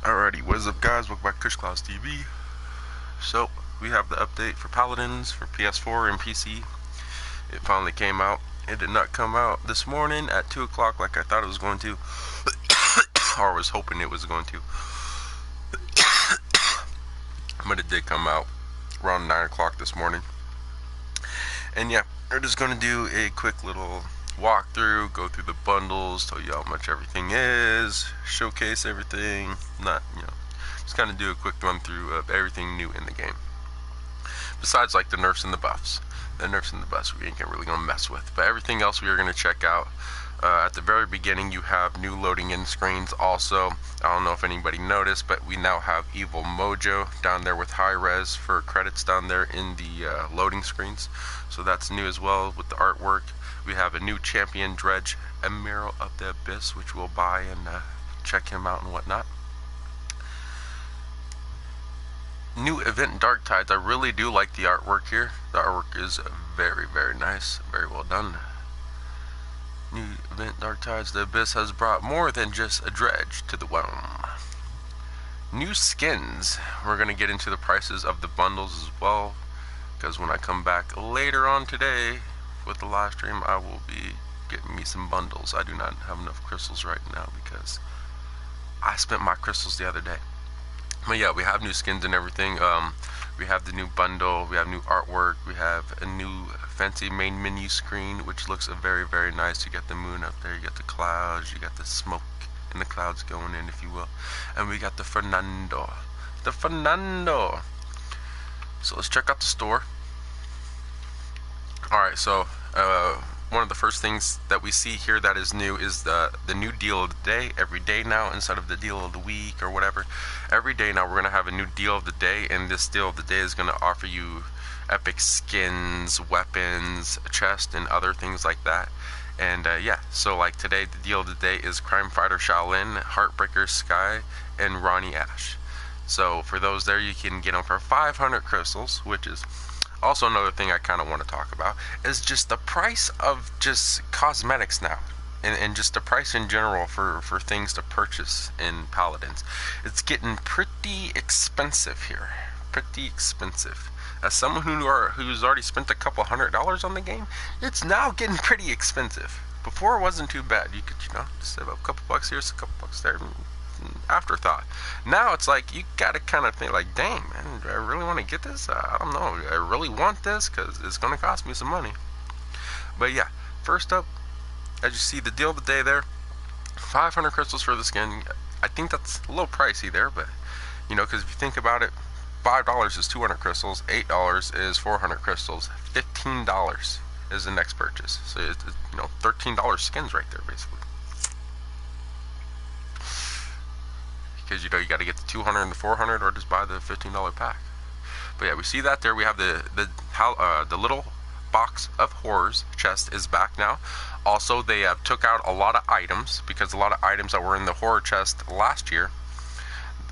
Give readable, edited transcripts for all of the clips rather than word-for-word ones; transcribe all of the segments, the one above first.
Alrighty, what's up guys, welcome back to Clouds TV. So, we have the update for Paladins for PS4 and PC. It finally came out. It did not come out this morning at 2 o'clock like I thought it was going to. Or was hoping it was going to. But it did come out around 9 o'clock this morning. And yeah, we're just going to do a quick little walkthrough, go through the bundles, tell you how much everything is, showcase everything, just kind of do a quick run through of everything new in the game. Besides like the nerfs and the buffs. The nerfs and the buffs we ain't really gonna mess with, but everything else we are gonna check out. At the very beginning you have new loading in screens also. I don't know if anybody noticed, but we now have Evil Mojo down there with high res for credits down there in the loading screens. So that's new as well with the artwork. We have a new champion, Dredge Emerald of the Abyss, which we'll buy and check him out and whatnot. New event Dark Tides. I really do like the artwork here. The artwork is very, very nice. Very well done. New event Dark Tides. The Abyss has brought more than just a dredge to the realm. New skins. We're going to get into the prices of the bundles as well, because when I come back later on today with the live stream, I will be getting me some bundles. I do not have enough crystals right now because I spent my crystals the other day. But yeah, we have new skins and everything. We have the new bundle, we have new artwork, we have a new fancy main menu screen, which looks very, very nice. You got the moon up there, you got the clouds, you got the smoke and the clouds going in, if you will. And we got the Fernando. The Fernando! So let's check out the store. Alright, so one of the first things that we see here that is new is the new deal of the day. Every day now, instead of the deal of the week or whatever, every day now we're going to have a new deal of the day, and this deal of the day is going to offer you epic skins, weapons, a chest, and other things like that. And yeah, so like today the deal of the day is Crime Fighter Shaolin, Heartbreaker Sky, and Ronnie Ash. So for those there, you can get them for 500 crystals, which is also another thing I kind of want to talk about, is just the price of just cosmetics now, and just the price in general for things to purchase in Paladins. It's getting pretty expensive here, pretty expensive. As someone who's already spent a couple $100 on the game, it's now getting pretty expensive. Before it wasn't too bad. You could, just save up a couple bucks here, a couple bucks there, afterthought. Now it's like you gotta kind of think like, dang man, do I really want to get this? I don't know, do I really want this? Because it's gonna cost me some money. But yeah, first up, as you see the deal of the day there, 500 crystals for the skin. I think that's a little pricey there, but because if you think about it, $5 is 200 crystals, $8 is 400 crystals, $15 is the next purchase. So it's $13 skins right there basically. Because you got to get the 200 and the 400, or just buy the $15 pack. But yeah, we see that there. We have the little box of horrors chest is back now. Also, they have took out a lot of items, because a lot of items that were in the horror chest last year,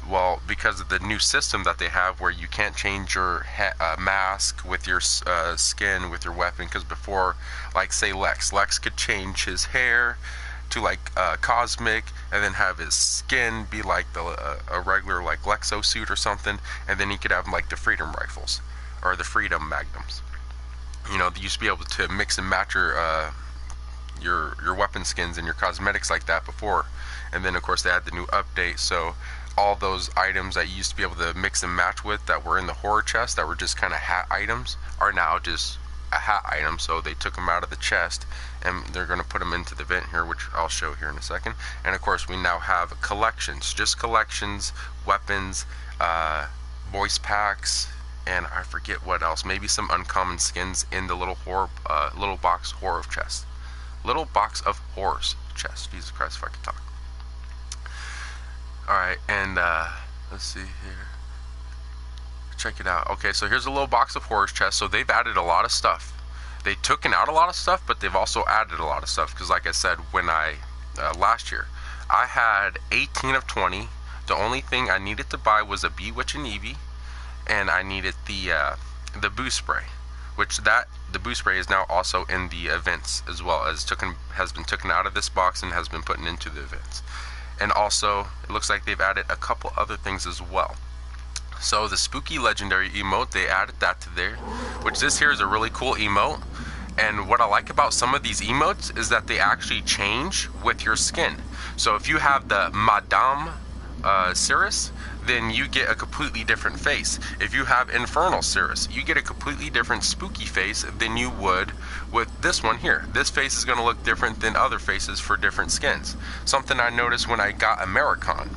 well, because of the new system that they have where you can't change your mask with your skin with your weapon. Because before, like say Lex could change his hair to like cosmic, and then have his skin be like a regular like Lexo suit or something, and then he could have like the freedom rifles or the freedom magnums. They used to be able to mix and match your weapon skins and your cosmetics like that before, and then of course they had the new update, so all those items that you used to be able to mix and match with that were in the horror chest that were just kind of hat items are now just a hat item. So they took them out of the chest and they're going to put them into the event here, which I'll show here in a second. And of course we now have collections, just collections, weapons, voice packs, and I forget what else, maybe some uncommon skins in the little box horror chest. Little box of horrors chest. Jesus Christ, if I could talk. Alright, and let's see here. Check it out. Okay, so here's a little box of horrors chest. So they've added a lot of stuff. They took out a lot of stuff, but they've also added a lot of stuff. Because like I said, when last year, I had 18 of 20. The only thing I needed to buy was a Bewitch and Eevee, and I needed the boost spray, which the boost spray is now also in the events as well, as has been taken out of this box and has been put into the events. And also, it looks like they've added a couple other things as well. So the spooky legendary emote, they added that to there, which this here is a really cool emote. And what I like about some of these emotes is that they actually change with your skin. So if you have the Madame Cirrus, then you get a completely different face. If you have Infernal Cirrus, you get a completely different spooky face than you would with this one here. This face is going to look different than other faces for different skins. Something I noticed when I got Americon,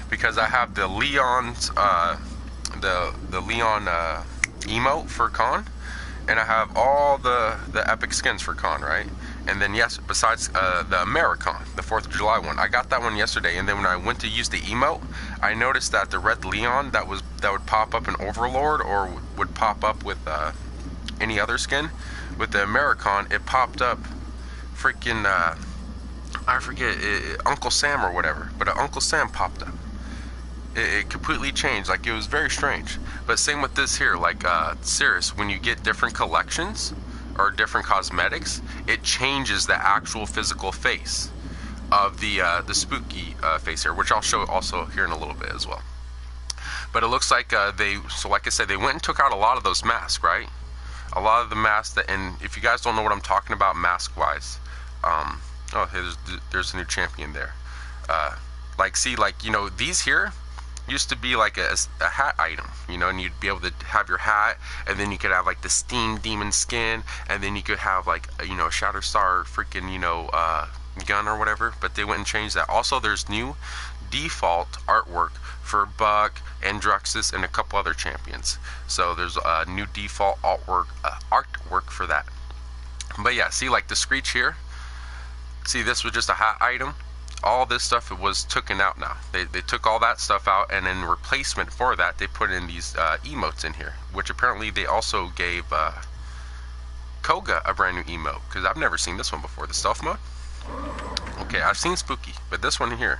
because I have the Leon's the Leon emote for Con, and I have all the epic skins for Con, right? And then yes, besides the Americon, the 4th of July one, I got that one yesterday. And then when I went to use the emote, I noticed that the red Leon that would pop up in Overlord or would pop up with any other skin, with the Americon, it popped up freaking I forget Uncle Sam or whatever, but Uncle Sam popped up. It completely changed. Like, it was very strange. But same with this here, like Cirrus, when you get different collections or different cosmetics, it changes the actual physical face of the spooky face here, which I'll show also here in a little bit as well. But it looks like so like I said, they went and took out a lot of those masks, right? A lot of the masks that, and if you guys don't know what I'm talking about mask wise, oh, hey, there's a new champion there. Like, see, like, you know, these here used to be like a hat item, you know, and you'd be able to have your hat, and then you could have like the Steam Demon skin, and then you could have like, you know, a Shatterstar freaking, you know, gun or whatever. But they went and changed that. Also, there's new default artwork for Buck and Druxus and a couple other champions. So there's a new default artwork for that. But yeah, see, like the Screech here, see, this was just a hat item. All this stuff was taken out now. They took all that stuff out, and in replacement for that, they put in these emotes in here, which apparently they also gave Koga a brand new emote, because I've never seen this one before, the stealth mode. Okay, I've seen Spooky, but this one here,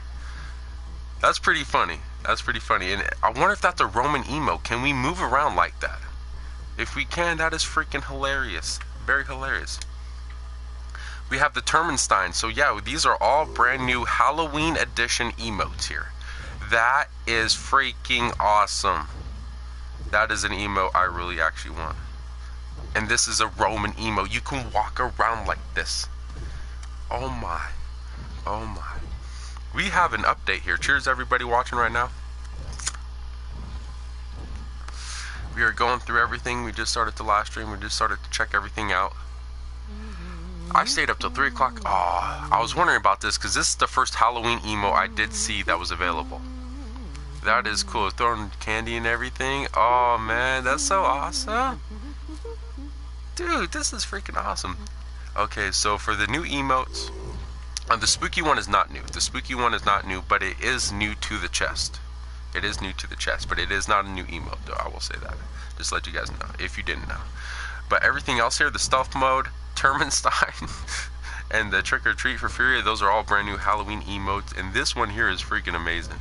that's pretty funny. That's pretty funny. And I wonder if that's a Roman emote. Can we move around like that? If we can, that is freaking hilarious. Very hilarious. We have the Termenstein. So yeah, these are all brand new Halloween edition emotes here. That is freaking awesome. That is an emote I really actually want. And this is a Roman emote. You can walk around like this. Oh my. Oh my. We have an update here. Cheers everybody watching right now. We are going through everything. We just started the live stream. We just started to check everything out. I stayed up till 3 o'clock. Oh, I was wondering about this because this is the first Halloween emo I did see that was available. That is cool. Throwing candy and everything. Oh man, that's so awesome. Dude, this is freaking awesome. Okay, so for the new emotes, the spooky one is not new. The spooky one is not new, but it is new to the chest. It is new to the chest, but it is not a new emote though, I will say that. Just to let you guys know, if you didn't know. But everything else here, the stealth mode, Termenstein, and the Trick or Treat for Furia, those are all brand new Halloween emotes, and this one here is freaking amazing.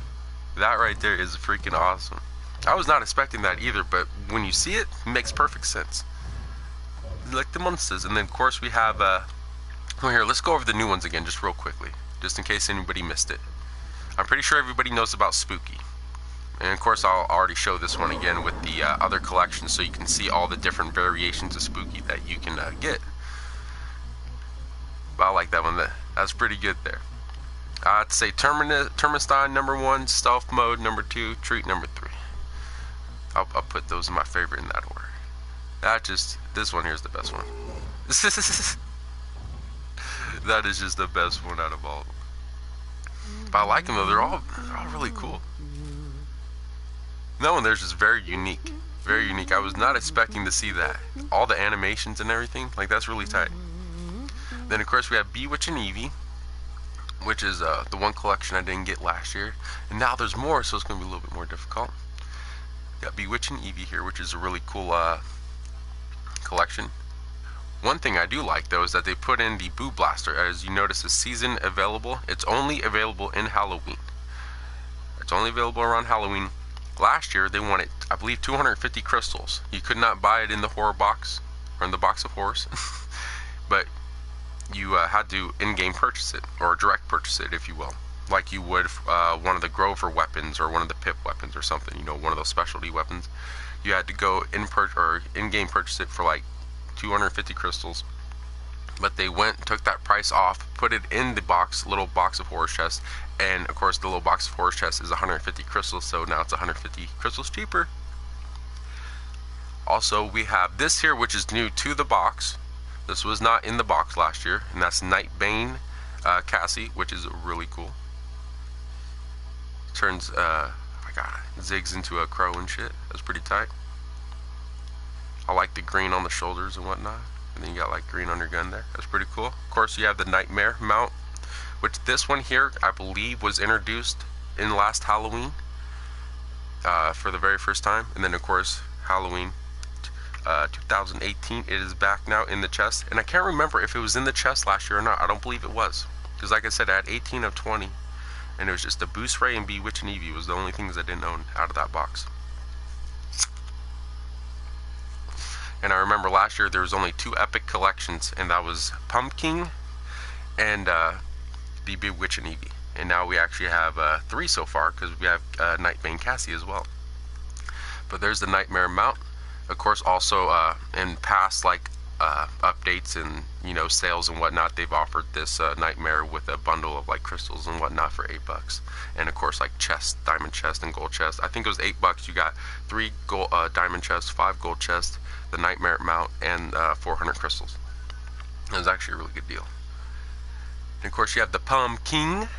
That right there is freaking awesome. I was not expecting that either, but when you see it, it makes perfect sense. Like the monsters. And then of course we have well, here, let's go over the new ones again just real quickly, just in case anybody missed it. I'm pretty sure everybody knows about Spooky. And of course I'll already show this one again with the other collection, so you can see all the different variations of Spooky that you can get. But I like that one. That's pretty good there. I'd say Termenstein number 1, Stealth Mode number 2, Treat number 3. I'll put those in my favorite in that order. This one here is the best one. That is just the best one out of all of them. But I like them though. They're all really cool. That one there's just very unique. Very unique. I was not expecting to see that. All the animations and everything, like, that's really tight. Then of course we have Bewitch and Eevee, which is the one collection I didn't get last year. And now there's more, so it's going to be a little bit more difficult. Got Bewitch and Eevee here, which is a really cool collection. One thing I do like though is that they put in the Boo Blaster. As you notice, the season available. It's only available in Halloween. It's only available around Halloween. Last year they wanted, I believe, 250 crystals. You could not buy it in the horror box or in the box of horrors, but you had to in-game purchase it, or direct purchase it, if you will. like you would one of the Grover weapons or one of the Pip weapons or something, you know, one of those specialty weapons. You had to go in-game purchase it for like 250 crystals. But they took that price off, put it in the little box of horror chest, and of course the little box of horror chest is 150 crystals, so now it's 150 crystals cheaper. Also, we have this here, which is new to the box. This was not in the box last year, and that's Nightbane Cassie, which is really cool. Turns, my god, zigs into a crow and shit. That's pretty tight. I like the green on the shoulders and whatnot. And then you got like green on your gun there. That's pretty cool. Of course, you have the Nightmare mount, which this one here, I believe, was introduced in last Halloween for the very first time. And then, of course, Halloween 2018, it is back now in the chest. And I can't remember if it was in the chest last year or not. I don't believe it was. Because like I said, I had 18 of 20. And it was just a Boost Ray and Bewitch and Eevee was the only things I didn't own out of that box. And I remember last year there was only 2 epic collections, and that was Pumpkin and the Bewitch and Eevee. And now we actually have 3 so far, because we have Nightbane Cassie as well. But there's the Nightmare mount. Of course, also in past like updates and, you know, sales and whatnot, they've offered this Nightmare with a bundle of like crystals and whatnot for $8. And of course, like chest, diamond chest and gold chest. I think it was $8. You got 3 gold diamond chests, 5 gold chests, the Nightmare mount, and 400 crystals. It was actually a really good deal. And of course, you have the Pumpkin,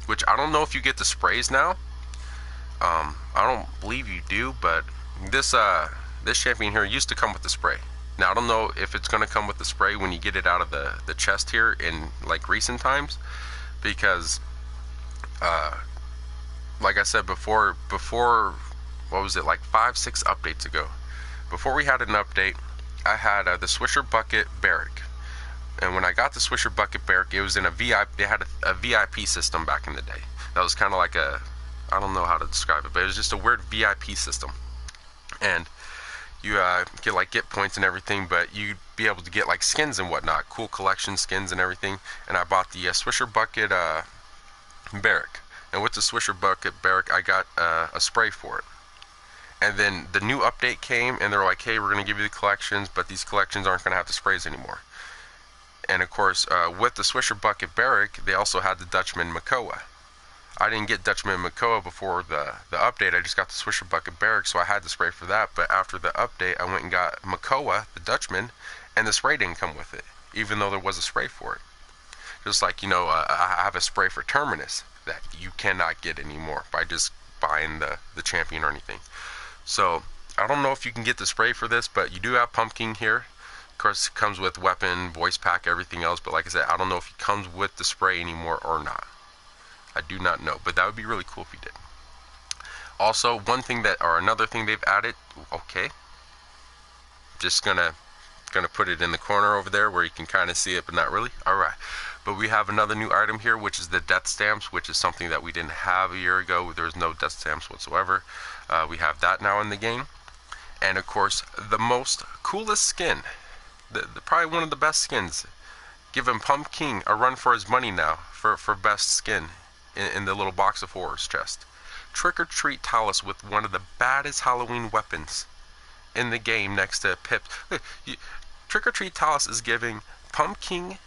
which I don't know if you get the sprays now. I don't believe you do, but this champion here used to come with the spray. Now I don't know if it's going to come with the spray when you get it out of the chest here in like recent times, because like I said before, what was it, like 5-6 updates ago, before we had an update, I had the Swisher Bucket Barrack. And when I got the Swisher Bucket Barrack, it was in a VIP. They had a VIP system back in the day. That was kind of like a, I don't know how to describe it, but it was just a weird VIP system. And you get points and everything, but you'd be able to get like skins and whatnot, cool collection skins and everything. And I bought the Swisher Bucket Barrack. And with the Swisher Bucket Barrack, I got a spray for it. And then the new update came, and they're like, hey, we're going to give you the collections, but these collections aren't going to have the sprays anymore. And of course, with the Swisher Bucket Barrack, they also had the Dutchman Makoa. I didn't get Dutchman Makoa before the update. I just got the Swisher Bucket Barrack, so I had the spray for that. But after the update, I went and got Makoa, the Dutchman, and the spray didn't come with it, even though there was a spray for it. Just like, you know, I have a spray for Terminus that you cannot get anymore by just buying the champion or anything. So I don't know if you can get the spray for this, but you do have Pumpkin here. Of course, it comes with weapon, voice pack, everything else. But like I said, I don't know if it comes with the spray anymore or not. I do not know, but that would be really cool if you did. Also, another thing they've added. Okay, just gonna put it in the corner over there where you can kind of see it, but not really. All right, but we have another new item here, which is the death stamps, which is something that we didn't have a year ago. There was no death stamps whatsoever. We have that now in the game, and of course, the most coolest skin, probably one of the best skins. Giving Pumpkin a run for his money now for best skin in the little box of horrors chest. Trick or Treat Talus with one of the baddest Halloween weapons in the game next to Pip. Trick or Treat Talus is giving Pumpkin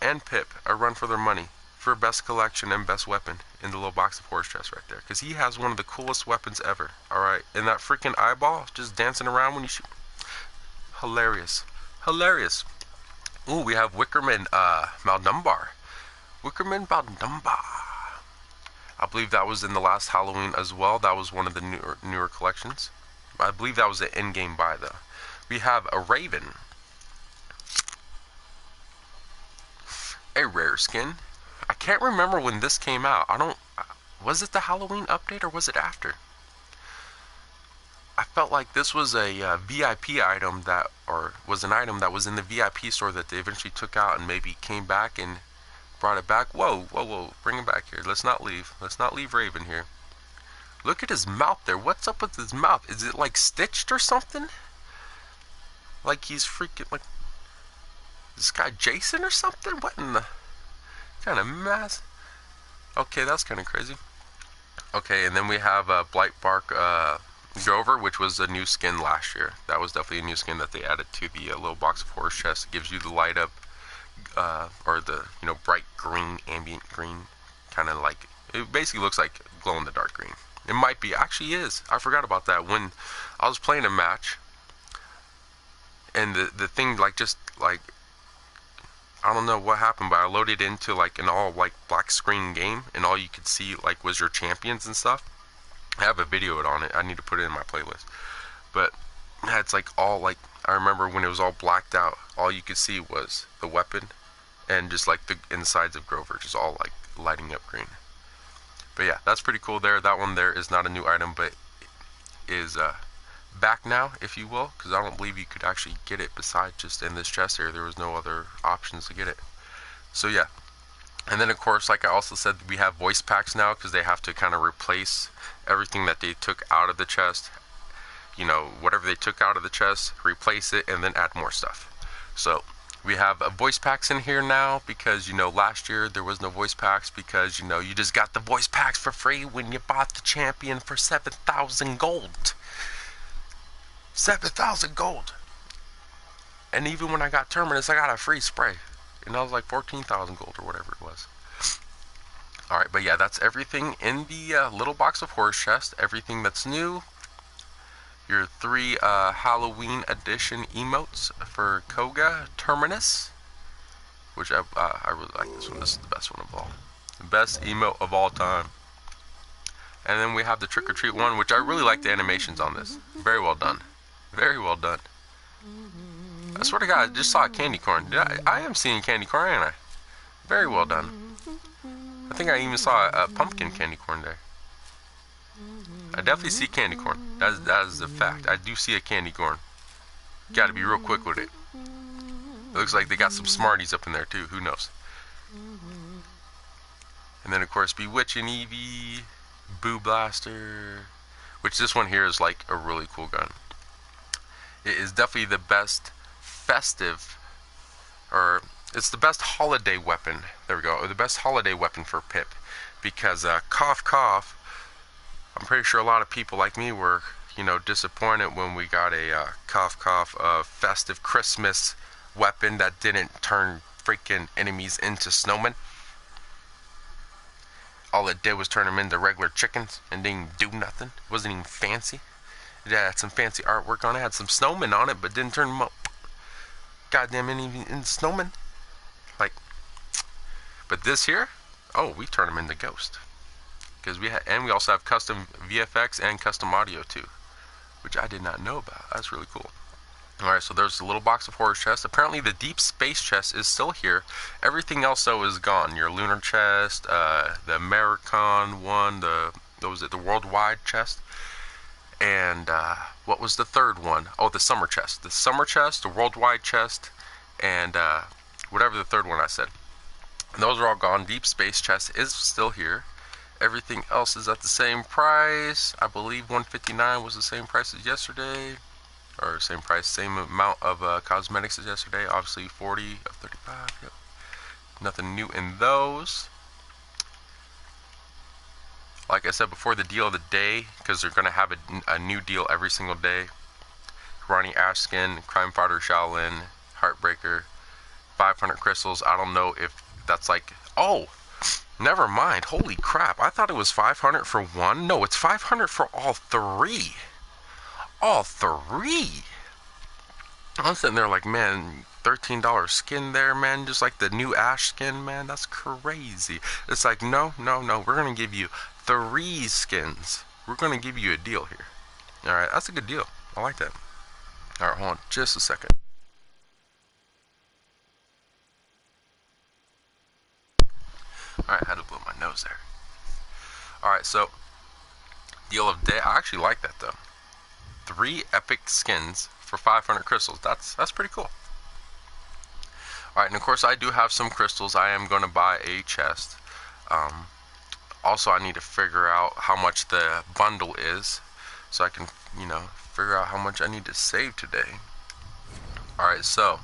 and Pip a run for their money for best collection and best weapon in the little box of horrors chest right there, because he has one of the coolest weapons ever. Alright, and that freaking eyeball just dancing around when you shoot. Hilarious. Ooh, we have Wickerman Maldumbar. Wickerman Maldumbar. I believe that was in the last Halloween as well. That was one of the newer collections. I believe that was an in-game buy though. We have a Raven. A rare skin. I can't remember when this came out. Was it the Halloween update or was it after? I felt like this was a VIP item was an item that was in the VIP store that they eventually took out and maybe came back and brought it back. Whoa, bring him back here. Let's not leave Raven here. Look at his mouth there. What's up with his mouth? Is it like stitched or something? Like he's freaking like this guy Jason or something? What in the kind of mess? Okay, that's kind of crazy. Okay, and then we have Blightbark Grover, which was a new skin last year. That was definitely a new skin that they added to the little box of horse chest. It gives you the light up, or the bright green, ambient green, kind of like, it basically looks like glow in the dark green. It might be, actually is. I forgot about that when I was playing a match, and the thing just I don't know what happened, but I loaded into like an all black screen game, and all you could see was your champions and stuff. I have a video on it. I need to put it in my playlist. But yeah, it's all I remember when it was all blacked out. All you could see was the weapon, and just the insides of Grover, just all lighting up green. But yeah, that's pretty cool there. That one there is not a new item, but is back now, if you will, because I don't believe you could actually get it besides just in this chest here. There was no other options to get it. So yeah. And then of course, like I also said, we have voice packs now, because they have to kind of replace everything that they took out of the chest. Whatever they took out of the chest, replace it, and then add more stuff. So we have voice packs in here now, because last year there was no voice packs, because you just got the voice packs for free when you bought the champion for 7,000 gold. 7,000 gold. And even when I got Terminus, I got a free spray, and that was like 14,000 gold or whatever it was. Alright, but yeah, that's everything in the little box of horse chest. Everything that's new. Your 3 Halloween edition emotes for Koga Terminus, which I really like this one. This is the best one of all. The best emote of all time. And then we have the trick or treat one, which I really like the animations on this. Very well done. Very well done. I swear to God, I just saw a candy corn. I am seeing candy corn, ain't I? Very well done. I think I even saw a pumpkin candy corn there. I definitely see candy corn. That is a fact. I do see a candy corn. Gotta be real quick with it. It looks like they got some Smarties up in there too. Who knows? And then of course Bewitching Eevee, Boo Blaster, which this one here is a really cool gun. It is definitely the best festive, or it's the best holiday weapon. There we go. Or the best holiday weapon for Pip, because cough cough. I'm pretty sure a lot of people like me were, disappointed when we got a cough cough festive Christmas weapon that didn't turn freaking enemies into snowmen. All it did was turn them into regular chickens and didn't do nothing. It wasn't even fancy. It had some fancy artwork on it, had some snowmen on it, but didn't turn them up. Goddamn into snowmen. But this here, oh, we turn them into ghost. Because we also have custom VFX and custom audio too, which I did not know about. That's really cool. Alright, so there's a little box of horror chest. Apparently the deep space chest is still here. Everything else though is gone. Your lunar chest, the Americon one, the worldwide chest, and what was the third one? Oh, the summer chest. The summer chest, the worldwide chest, and whatever the third one I said. And those are all gone. Deep space chest is still here. Everything else is at the same price. I believe 159 was the same price as yesterday. Or same price, same amount of cosmetics as yesterday. Obviously 40 of 35. Yep. Nothing new in those. Like I said before, the deal of the day, because they're going to have a new deal every single day. Ronnie Ash skin, Crime Fighter Shaolin, Heartbreaker, 500 crystals. I don't know if that's oh, never mind. Holy crap. I thought it was 500 for one. No, it's 500 for all three. All three. I'm sitting there man, $13 skin there, man. Just like the new Ash skin, man. That's crazy. It's no. We're going to give you 3 skins. We're going to give you a deal here. Alright, that's a good deal. I like that. Alright, hold on just a second. Alright, I had to blow my nose there. Alright, so deal of day. I actually like that though. 3 epic skins for 500 crystals. That's pretty cool. Alright, and of course I do have some crystals. I am going to buy a chest. Also, I need to figure out how much the bundle is, so I can, figure out how much I need to save today. Alright, so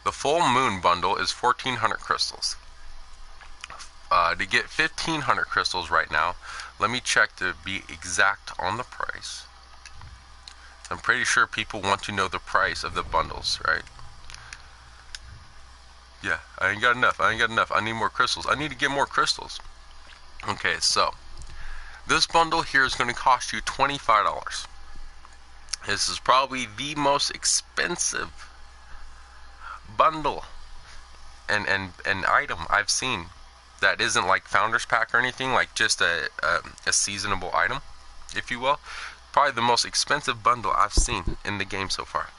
the full moon bundle is 1,400 crystals. To get 1,500 crystals right now, let me check to be exact on the price. I'm pretty sure people want to know the price of the bundles, right? Yeah, I ain't got enough. I need more crystals. I need to get more crystals. Okay, so this bundle here is going to cost you $25. This is probably the most expensive bundle and item I've seen that isn't like Founders Pack or anything, like just a seasonable item, if you will. Probably the most expensive bundle I've seen in the game so far.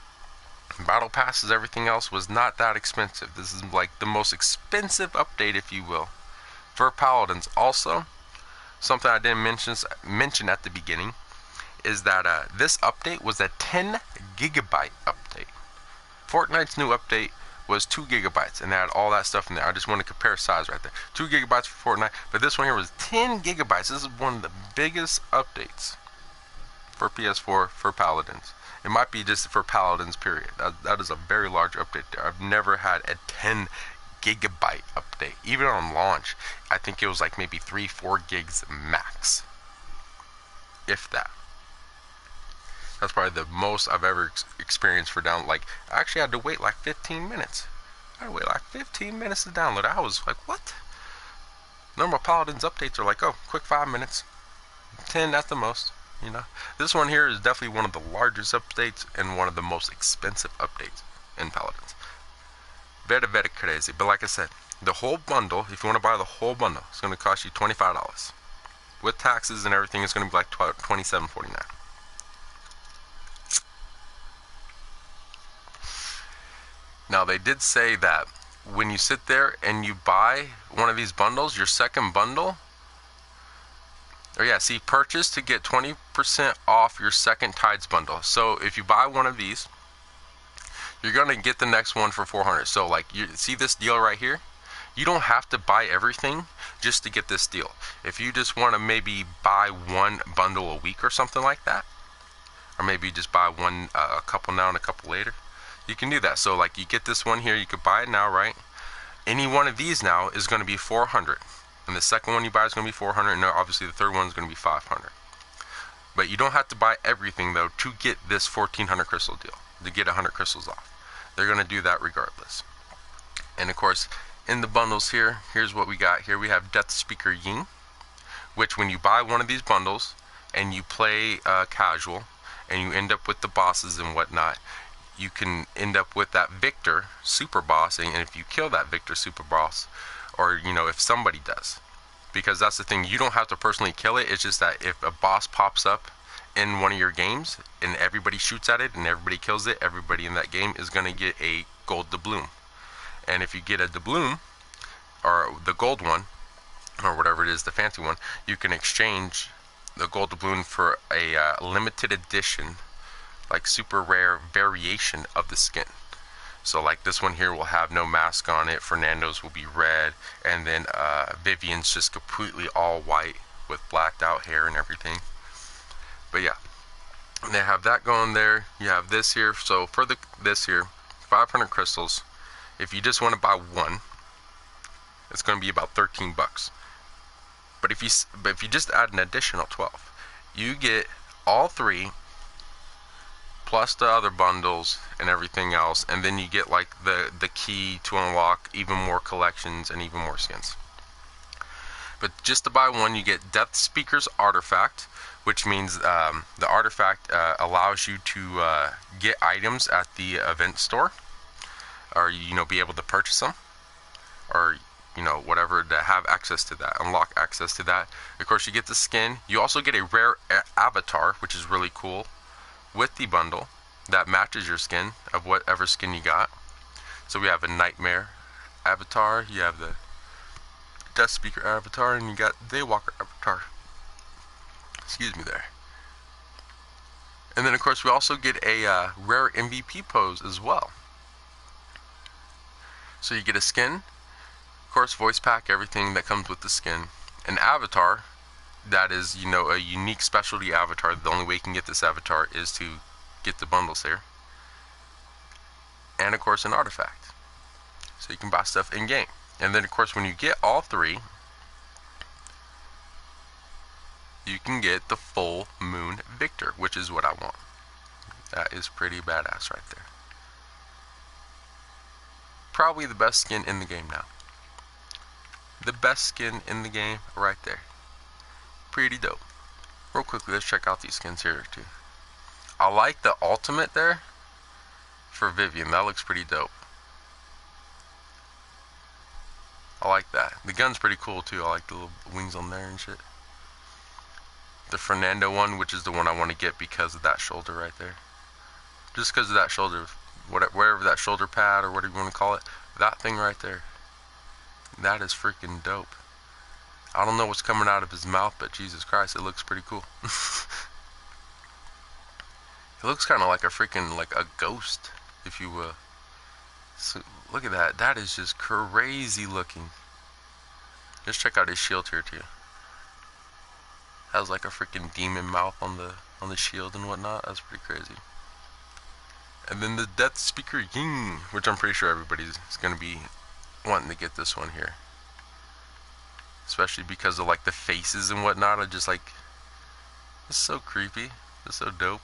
Battle Passes, everything else was not that expensive. This is like the most expensive update, if you will, for Paladins. Also, something I didn't mention at the beginning is that this update was a 10 gigabyte update. Fortnite's new update was 2 gigabytes, and they had all that stuff in there. I just want to compare size right there. 2 gigabytes for Fortnite, but this one here was 10 gigabytes. This is one of the biggest updates for PS4 for Paladins. It might be just for Paladins, period. That is a very large update there. I've never had a 10 gigabyte update. Even on launch, I think it was like maybe 3-4 gigs max, if that. That's probably the most I've ever experienced for download. Like, I actually had to wait like 15 minutes. I had to wait like 15 minutes to download. I was like, what? Normal Paladins updates are like, oh, quick 5 minutes. 10 at the most, you know. This one here is definitely one of the largest updates and one of the most expensive updates in Paladins. Very, very crazy. But like I said, the whole bundle, if you want to buy the whole bundle, it's going to cost you $25. With taxes and everything, it's going to be like $27.49. Now, they did say that when you sit there and you buy one of these bundles, your second bundle, purchase to get 20% off your second Tides bundle. So if you buy one of these, you're going to get the next one for 400. So like, you see this deal right here? You don't have to buy everything just to get this deal. If you just want to maybe buy one bundle a week or something like that, or maybe just buy one, a couple now and a couple later, you can do that. So like, you get this one here, you could buy it now, right? Any one of these now is going to be 400, and the second one you buy is going to be 400, and obviously the third one is going to be 500. But you don't have to buy everything though to get this 1,400 crystal deal, to get 100 crystals off. They're going to do that regardless. And of course, in the bundles here, here's what we got here. We have Death Speaker Ying, which when you buy one of these bundles and you play casual and you end up with the bosses and whatnot, you can end up with that Victor super boss, and if you kill that Victor super boss, or you know, if somebody does, because that's the thing, you don't have to personally kill it. It's just that if a boss pops up in one of your games and everybody shoots at it and everybody kills it, everybody in that game is going to get a gold doubloon. And if you get a doubloon, or the gold one, or whatever it is, the fancy one, you can exchange the gold doubloon for a limited edition, like super rare variation of the skin. So like this one here will have no mask on it, Fernando's will be red, and then Vivian's just completely all white with blacked out hair and everything. But yeah, they have that going there. You have this here. So for this here, 500 crystals, if you just want to buy one, it's going to be about 13 bucks. But if you just add an additional 12, you get all three plus the other bundles and everything else, and then you get like the key to unlock even more collections and even more skins. But just to buy one, you get Death Speaker's Artifact, which means the artifact allows you to get items at the event store, or you know, be able to purchase them, or you know, whatever, to have access to that, unlock access to that. Of course, you get the skin. You also get a rare avatar, which is really cool, with the bundle that matches your skin of whatever skin you got. So we have a Nightmare avatar, you have the Death Speaker avatar, and you got Daywalker avatar. Excuse me there. And then of course we also get a rare MVP pose as well. So you get a skin, of course, voice pack, everything that comes with the skin, an avatar that is, you know, a unique specialty avatar. The only way you can get this avatar is to get the bundles here, and of course an artifact, so you can buy stuff in game. And then of course when you get all three, you can get the full moon Victor, which is what I want. That is pretty badass right there. Probably the best skin in the game now. The best skin in the game right there. Pretty dope. Real quickly, let's check out these skins here too. I like the ultimate there for Vivian. That looks pretty dope. I like that. The gun's pretty cool too. I like the little wings on there and shit. The Fernando one, which is the one I want to get because of that shoulder right there. Just because of that shoulder, wherever that shoulder pad or whatever you want to call it, that thing right there. That is freaking dope. I don't know what's coming out of his mouth, but Jesus Christ, it looks pretty cool. It looks kind of like a freaking, like a ghost, if you will. So, look at that. That is just crazy looking. Just check out his shield here too. Has like a freaking demon mouth on the shield and whatnot. That's pretty crazy. And then the Death Speaker Ying, which I'm pretty sure everybody's going to be wanting to get this one here. Especially because of like the faces and whatnot. I just like, it's so creepy. It's so dope.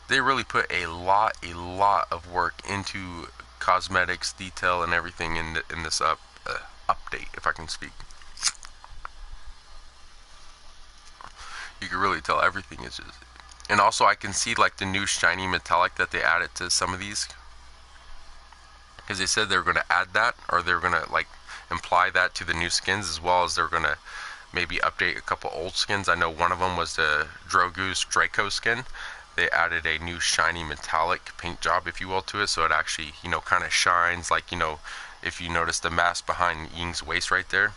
They really put a lot of work into cosmetics, detail, and everything in this update, if I can speak. You can really tell everything is just... And also I can see like the new shiny metallic that they added to some of these. Because they said they were going to add that, or they were going to like imply that to the new skins, as well as they're going to maybe update a couple old skins. I know one of them was the Drogoose Draco skin. They added a new shiny metallic paint job, if you will, to it, so it actually, you know, kind of shines. Like, you know, if you notice the mask behind Ying's waist right there,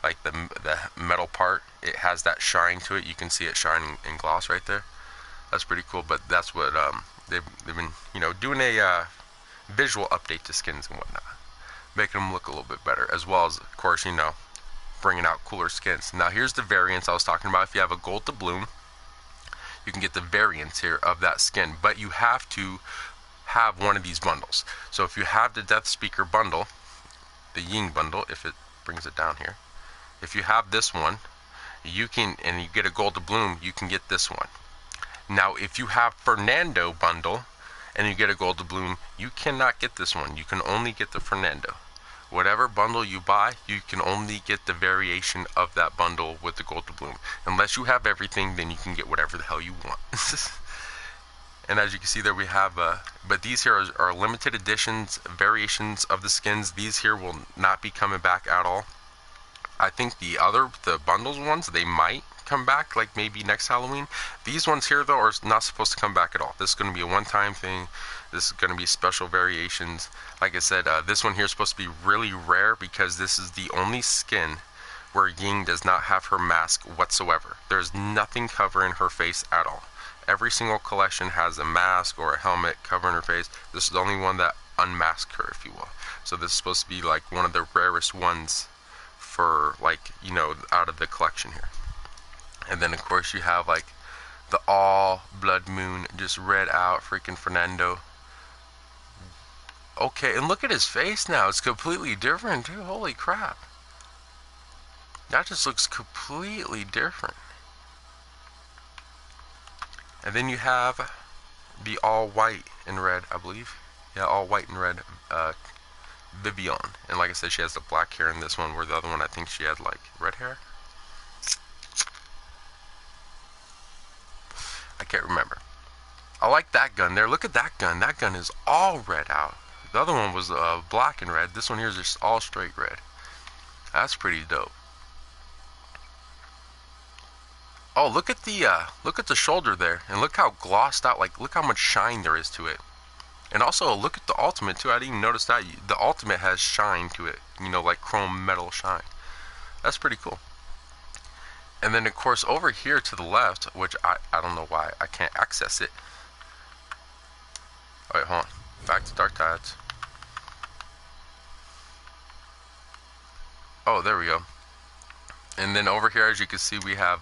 like the metal part, it has that shine to it. You can see it shining in gloss right there. That's pretty cool. But that's what they've been, you know, doing a visual update to skins and whatnot, making them look a little bit better, as well as, of course, you know, bringing out cooler skins. Now here's the variants I was talking about. If you have a gold to bloom, you can get the variants here of that skin, but you have to have one of these bundles. So if you have the Death Speaker bundle, the Ying bundle, if it brings it down here, if you have this one, you can, and you get a gold to bloom, you can get this one. Now if you have Fernando bundle and you get a gold to bloom, you cannot get this one. You can only get the Fernando. Whatever bundle you buy, you can only get the variation of that bundle with the gold to bloom. Unless you have everything, then you can get whatever the hell you want. And as you can see there, we have, but these here are limited editions, variations of the skins. These here will not be coming back at all. I think the bundles ones, they might come back, like maybe next Halloween. These ones here, though, are not supposed to come back at all. This is going to be a one-time thing. This is going to be special variations. Like I said, this one here is supposed to be really rare because this is the only skin where Ying does not have her mask whatsoever. There's nothing covering her face at all. Every single collection has a mask or a helmet covering her face. This is the only one that unmasked her, if you will. So this is supposed to be like one of the rarest ones for, like, you know, out of the collection here. And then of course you have like the all blood moon, just red out freaking Fernando. Okay, and look at his face now. It's completely different too. Holy crap. That just looks completely different. And then you have the all white and red, I believe. Yeah, all white and red Vivian. And like I said, she has the black hair in this one, where the other one, I think she had like red hair. I can't remember. I like that gun there. Look at that gun. That gun is all red out. The other one was black and red. This one here is just all straight red. That's pretty dope. Oh, look at the shoulder there, and look how glossed out. Like, look how much shine there is to it. And also look at the ultimate too. I didn't even notice that the ultimate has shine to it. You know, like chrome metal shine. That's pretty cool. And then of course over here to the left, which I don't know why I can't access it. Alright, hold on. Back to Dark Tides. Oh, there we go. And then over here, as you can see, we have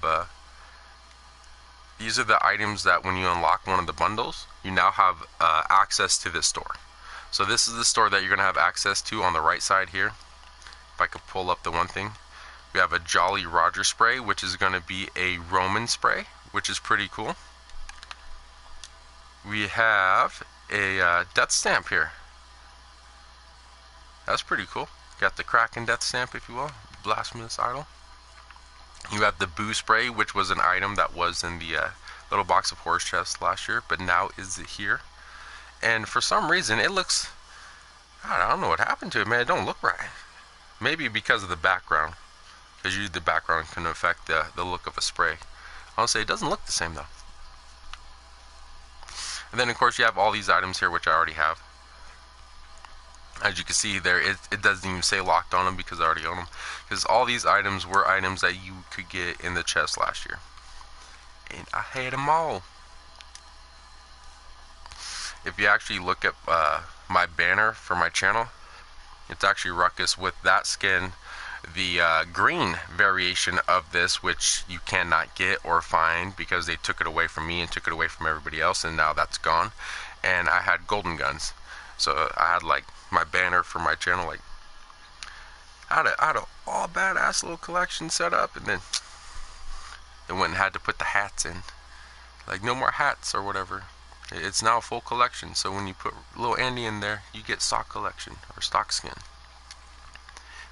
these are the items that when you unlock one of the bundles, you now have access to this store. So this is the store that you're going to have access to on the right side here. If I could pull up the one thing. We have a Jolly Roger spray, which is going to be a Roman spray, which is pretty cool. We have a death stamp here. That's pretty cool. Got the Kraken death stamp, if you will. Blasphemous idol. You have the Boo spray, which was an item that was in the little box of horse chests last year, but now is here. And for some reason, it looks... I don't know what happened to it, man. It don't look right. Maybe because of the background. Because usually the background can affect the look of a spray. Honestly, it doesn't look the same, though. And then, of course, you have all these items here, which I already have. As you can see there, it doesn't even say locked on them because I already own them. Because all these items were items that you could get in the chest last year. And I had them all. If you actually look at my banner for my channel, it's actually Ruckus with that skin. The green variation of this, which you cannot get or find because they took it away from me and took it away from everybody else, and now that's gone. And I had golden guns. So I had like my banner for my channel, like I had a all badass little collection set up, and then they went and had to put the hats in. Like, no more hats or whatever. It's now a full collection. So when you put little Andy in there, you get stock collection or stock skin.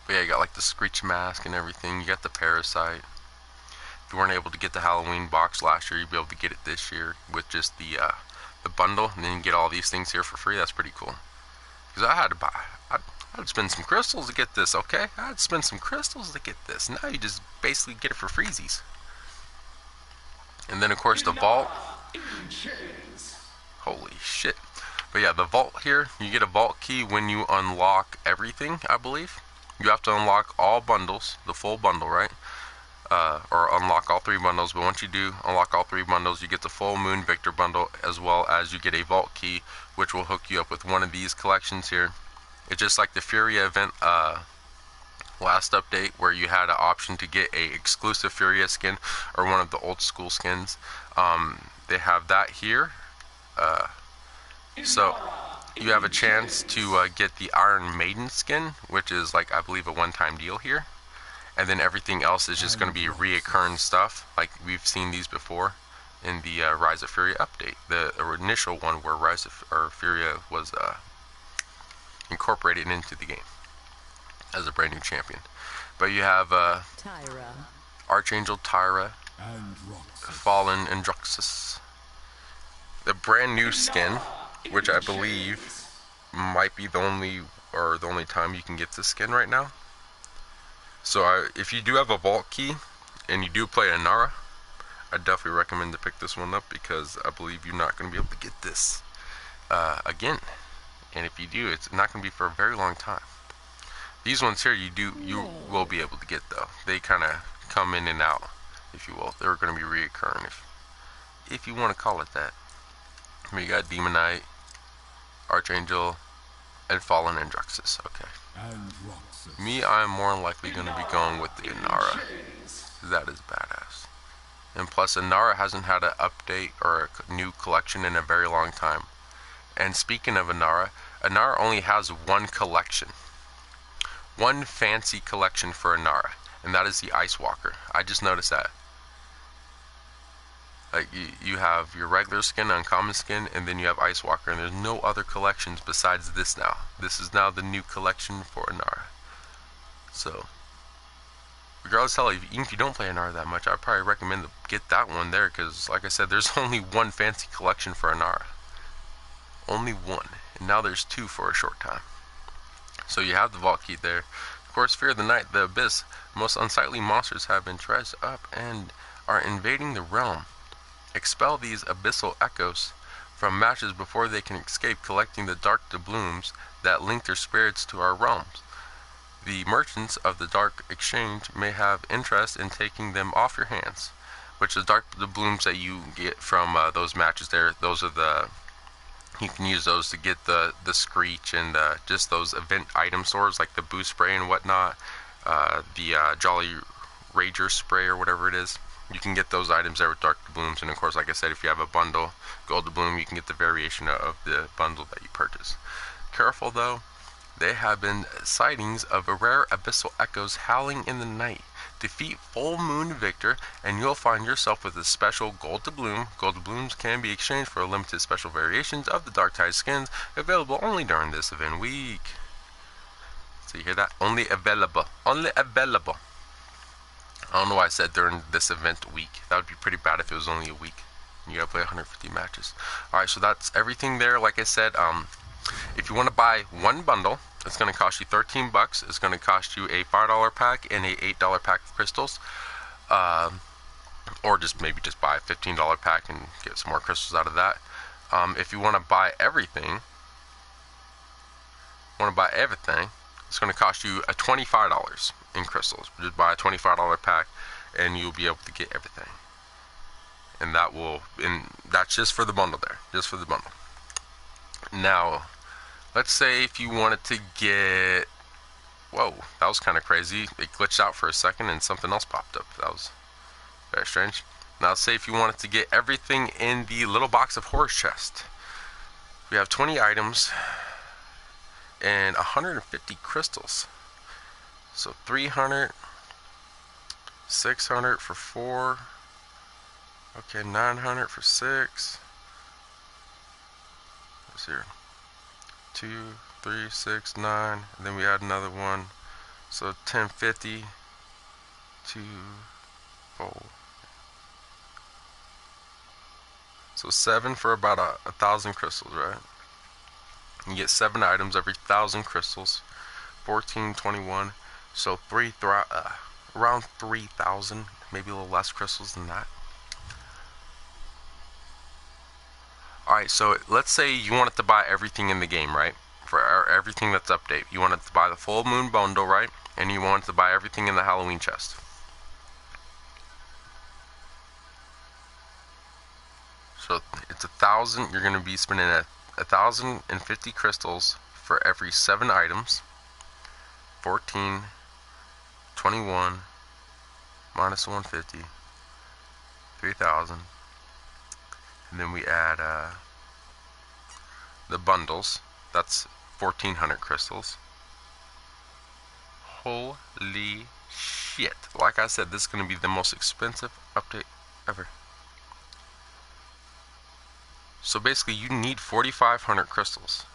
But yeah, you got like the Screech mask and everything. You got the Parasite. If you weren't able to get the Halloween box last year, you'll be able to get it this year with just the bundle, and then you get all these things here for free. That's pretty cool. Because I had to buy, I'd spend some crystals to get this, okay? I'd spend some crystals to get this. Now you just basically get it for freezies. And then of course the vault. Holy shit. But yeah, the vault here, you get a vault key when you unlock everything, I believe. You have to unlock all bundles, the full bundle, right? Or unlock all 3 bundles, but once you do unlock all 3 bundles, you get the full Moon Victor bundle, as well as you get a vault key, which will hook you up with one of these collections here. It's just like the Furia event last update, where you had an option to get a exclusive Furia skin or one of the old school skins. They have that here. So you have a chance to get the Iron Maiden skin, which is like, I believe, a one-time deal here. And then everything else is just going to be reoccurring stuff, like we've seen these before in the Rise of Furia update. The initial one where Rise of Furia was incorporated into the game as a brand new champion. But you have Archangel Tyra, Fallen Androxus, the brand new skin, which I believe might be the only time you can get this skin right now. So if you do have a vault key and you do play Inara, I definitely recommend to pick this one up, because I believe you're not going to be able to get this again. And if you do, it's not going to be for a very long time. These ones here you will be able to get, though. They kind of come in and out, if you will. They're going to be reoccurring, if you want to call it that. I mean, you got Demon Knight, Archangel, and Fallen Androxus. Okay. Me, I'm more likely going to be going with the Inara. That is badass. And plus, Inara hasn't had an update or a new collection in a very long time. And speaking of Inara, Inara only has one collection. One fancy collection for Inara. And that is the Ice Walker. I just noticed that. Like, you have your regular skin, uncommon skin, and then you have Ice Walker. And there's no other collections besides this now. This is now the new collection for Inara. So, regardless, hell, even if you don't play Inara that much, I'd probably recommend to get that one there, because, like I said, there's only one fancy collection for Inara. Only one. And now there's 2 for a short time. So you have the vault key there. Of course, Fear of the Night, the Abyss. Most unsightly monsters have been dressed up and are invading the realm. Expel these abyssal echoes from matches before they can escape, collecting the dark doubloons that link their spirits to our realms. The merchants of the Dark Exchange may have interest in taking them off your hands, which the dark doubloons that you get from those matches there, those are the, you can use those to get the Screech and just those event item stores like the Boo spray and whatnot, the Jolly Rager spray or whatever it is. You can get those items there with dark doubloons, and of course, like I said, if you have a bundle, gold doubloon, you can get the variation of the bundle that you purchase. Careful though, there have been sightings of rare abyssal echoes howling in the night. Defeat Full Moon Victor, and you'll find yourself with a special Gold Doubloon. Gold Doubloons can be exchanged for limited special variations of the Dark Tide skins, available only during this event week. So you hear that? Only available. Only available. I don't know why I said during this event week. That would be pretty bad if it was only a week. You gotta play 150 matches. Alright, so that's everything there. Like I said, if you want to buy one bundle, it's going to cost you $13. It's going to cost you a $5 pack and a $8 pack of crystals. Or just buy a $15 pack and get some more crystals out of that. If you want to buy everything, it's going to cost you a $25 in crystals. Just buy a $25 pack and you'll be able to get everything. And that's just for the bundle there. Just for the bundle. Now, let's say if you wanted to get... Whoa, that was kind of crazy. It glitched out for a second and something else popped up. That was very strange. Now, let's say if you wanted to get everything in the little box of horse chest. We have 20 items and 150 crystals. So 300, 600 for 4. Okay, 900 for 6. What's here? 2, 3, 6, 9. And then we add another one. So 1050, 2, 4. So 7 for about 1,000 crystals, right? You get 7 items every 1,000 crystals. 14, 21. So around 3,000, maybe a little less crystals than that. Alright, so let's say you wanted to buy everything in the game, right? For everything that's update. You wanted to buy the Full Moon Bundle, right? And you wanted to buy everything in the Halloween chest. So it's 1,000. You're going to be spending 1,050 crystals for every 7 items. 14, 21, minus 150, 3,000. And then we add the bundles. That's 1,400 crystals. Holy shit. Like I said, this is going to be the most expensive update ever. So basically, you need 4,500 crystals.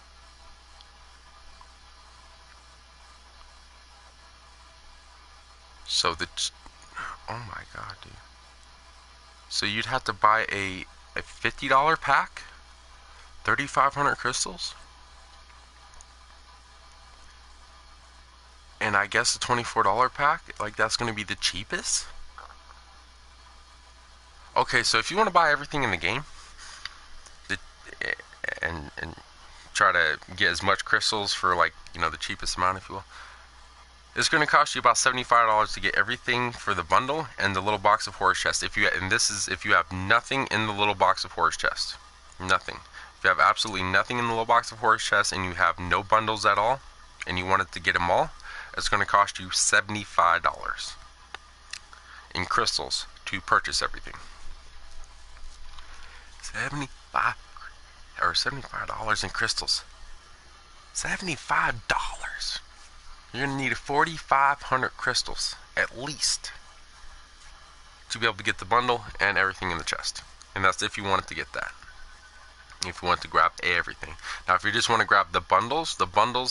So oh my god, dude. So you'd have to buy a $50 pack, 3,500 crystals, and I guess a $24 pack. Like, that's going to be the cheapest. Okay, so if you want to buy everything in the game, and try to get as much crystals for, like, you know, the cheapest amount, if you will, it's going to cost you about $75 to get everything for the bundle and the little box of horse chest. If you have nothing in the little box of horse chest, nothing. If you have absolutely nothing in the little box of horse chest and you have no bundles at all, and you wanted to get them all, it's going to cost you $75 in crystals to purchase everything. $75 in crystals. $75. You're going to need 4,500 crystals, at least, to be able to get the bundle and everything in the chest. And that's if you wanted to get that. If you want to grab everything. Now, if you just want to grab the bundles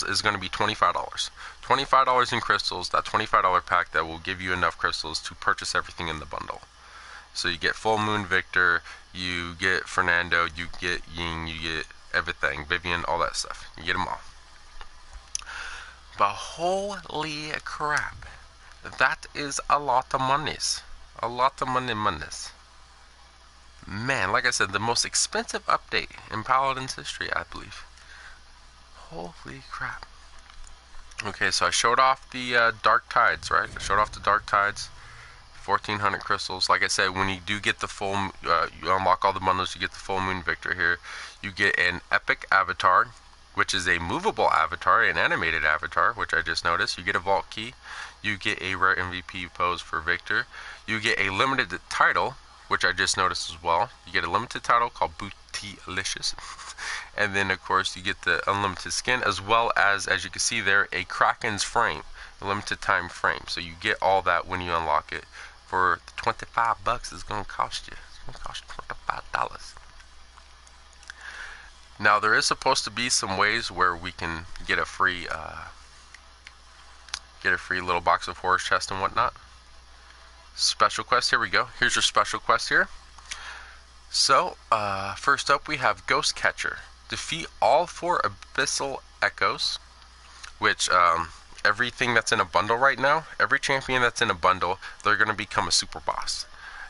is going to be $25. $25 in crystals, that $25 pack that will give you enough crystals to purchase everything in the bundle. So you get Full Moon Victor, you get Fernando, you get Ying, you get everything, Vivian, all that stuff. You get them all. But holy crap, that is a lot of monies. A lot of monies. Man, like I said, the most expensive update in Paladins history, I believe. Holy crap. Okay, so I showed off the Dark Tides, right? I showed off the Dark Tides. 1,400 crystals. Like I said, when you do get the full, you unlock all the bundles, you get the Full Moon Victor here. You get an epic avatar, which is a movable avatar, an animated avatar, which I just noticed. You get a vault key. You get a rare MVP pose for Victor. You get a limited title, which I just noticed as well. You get a limited title called Bootylicious. And then, of course, you get the unlimited skin, as well as you can see there, a Kraken's frame. a limited time frame. So you get all that when you unlock it. For the 25 bucks it's going to cost you. It's going to cost you $25. Now there is supposed to be some ways where we can get a free little box of horror chest and whatnot. Special quest, here we go. Here's your special quest here. So, first up we have Ghost Catcher. Defeat all 4 Abyssal Echoes, which, everything that's in a bundle right now, every champion that's in a bundle, they're going to become a super boss.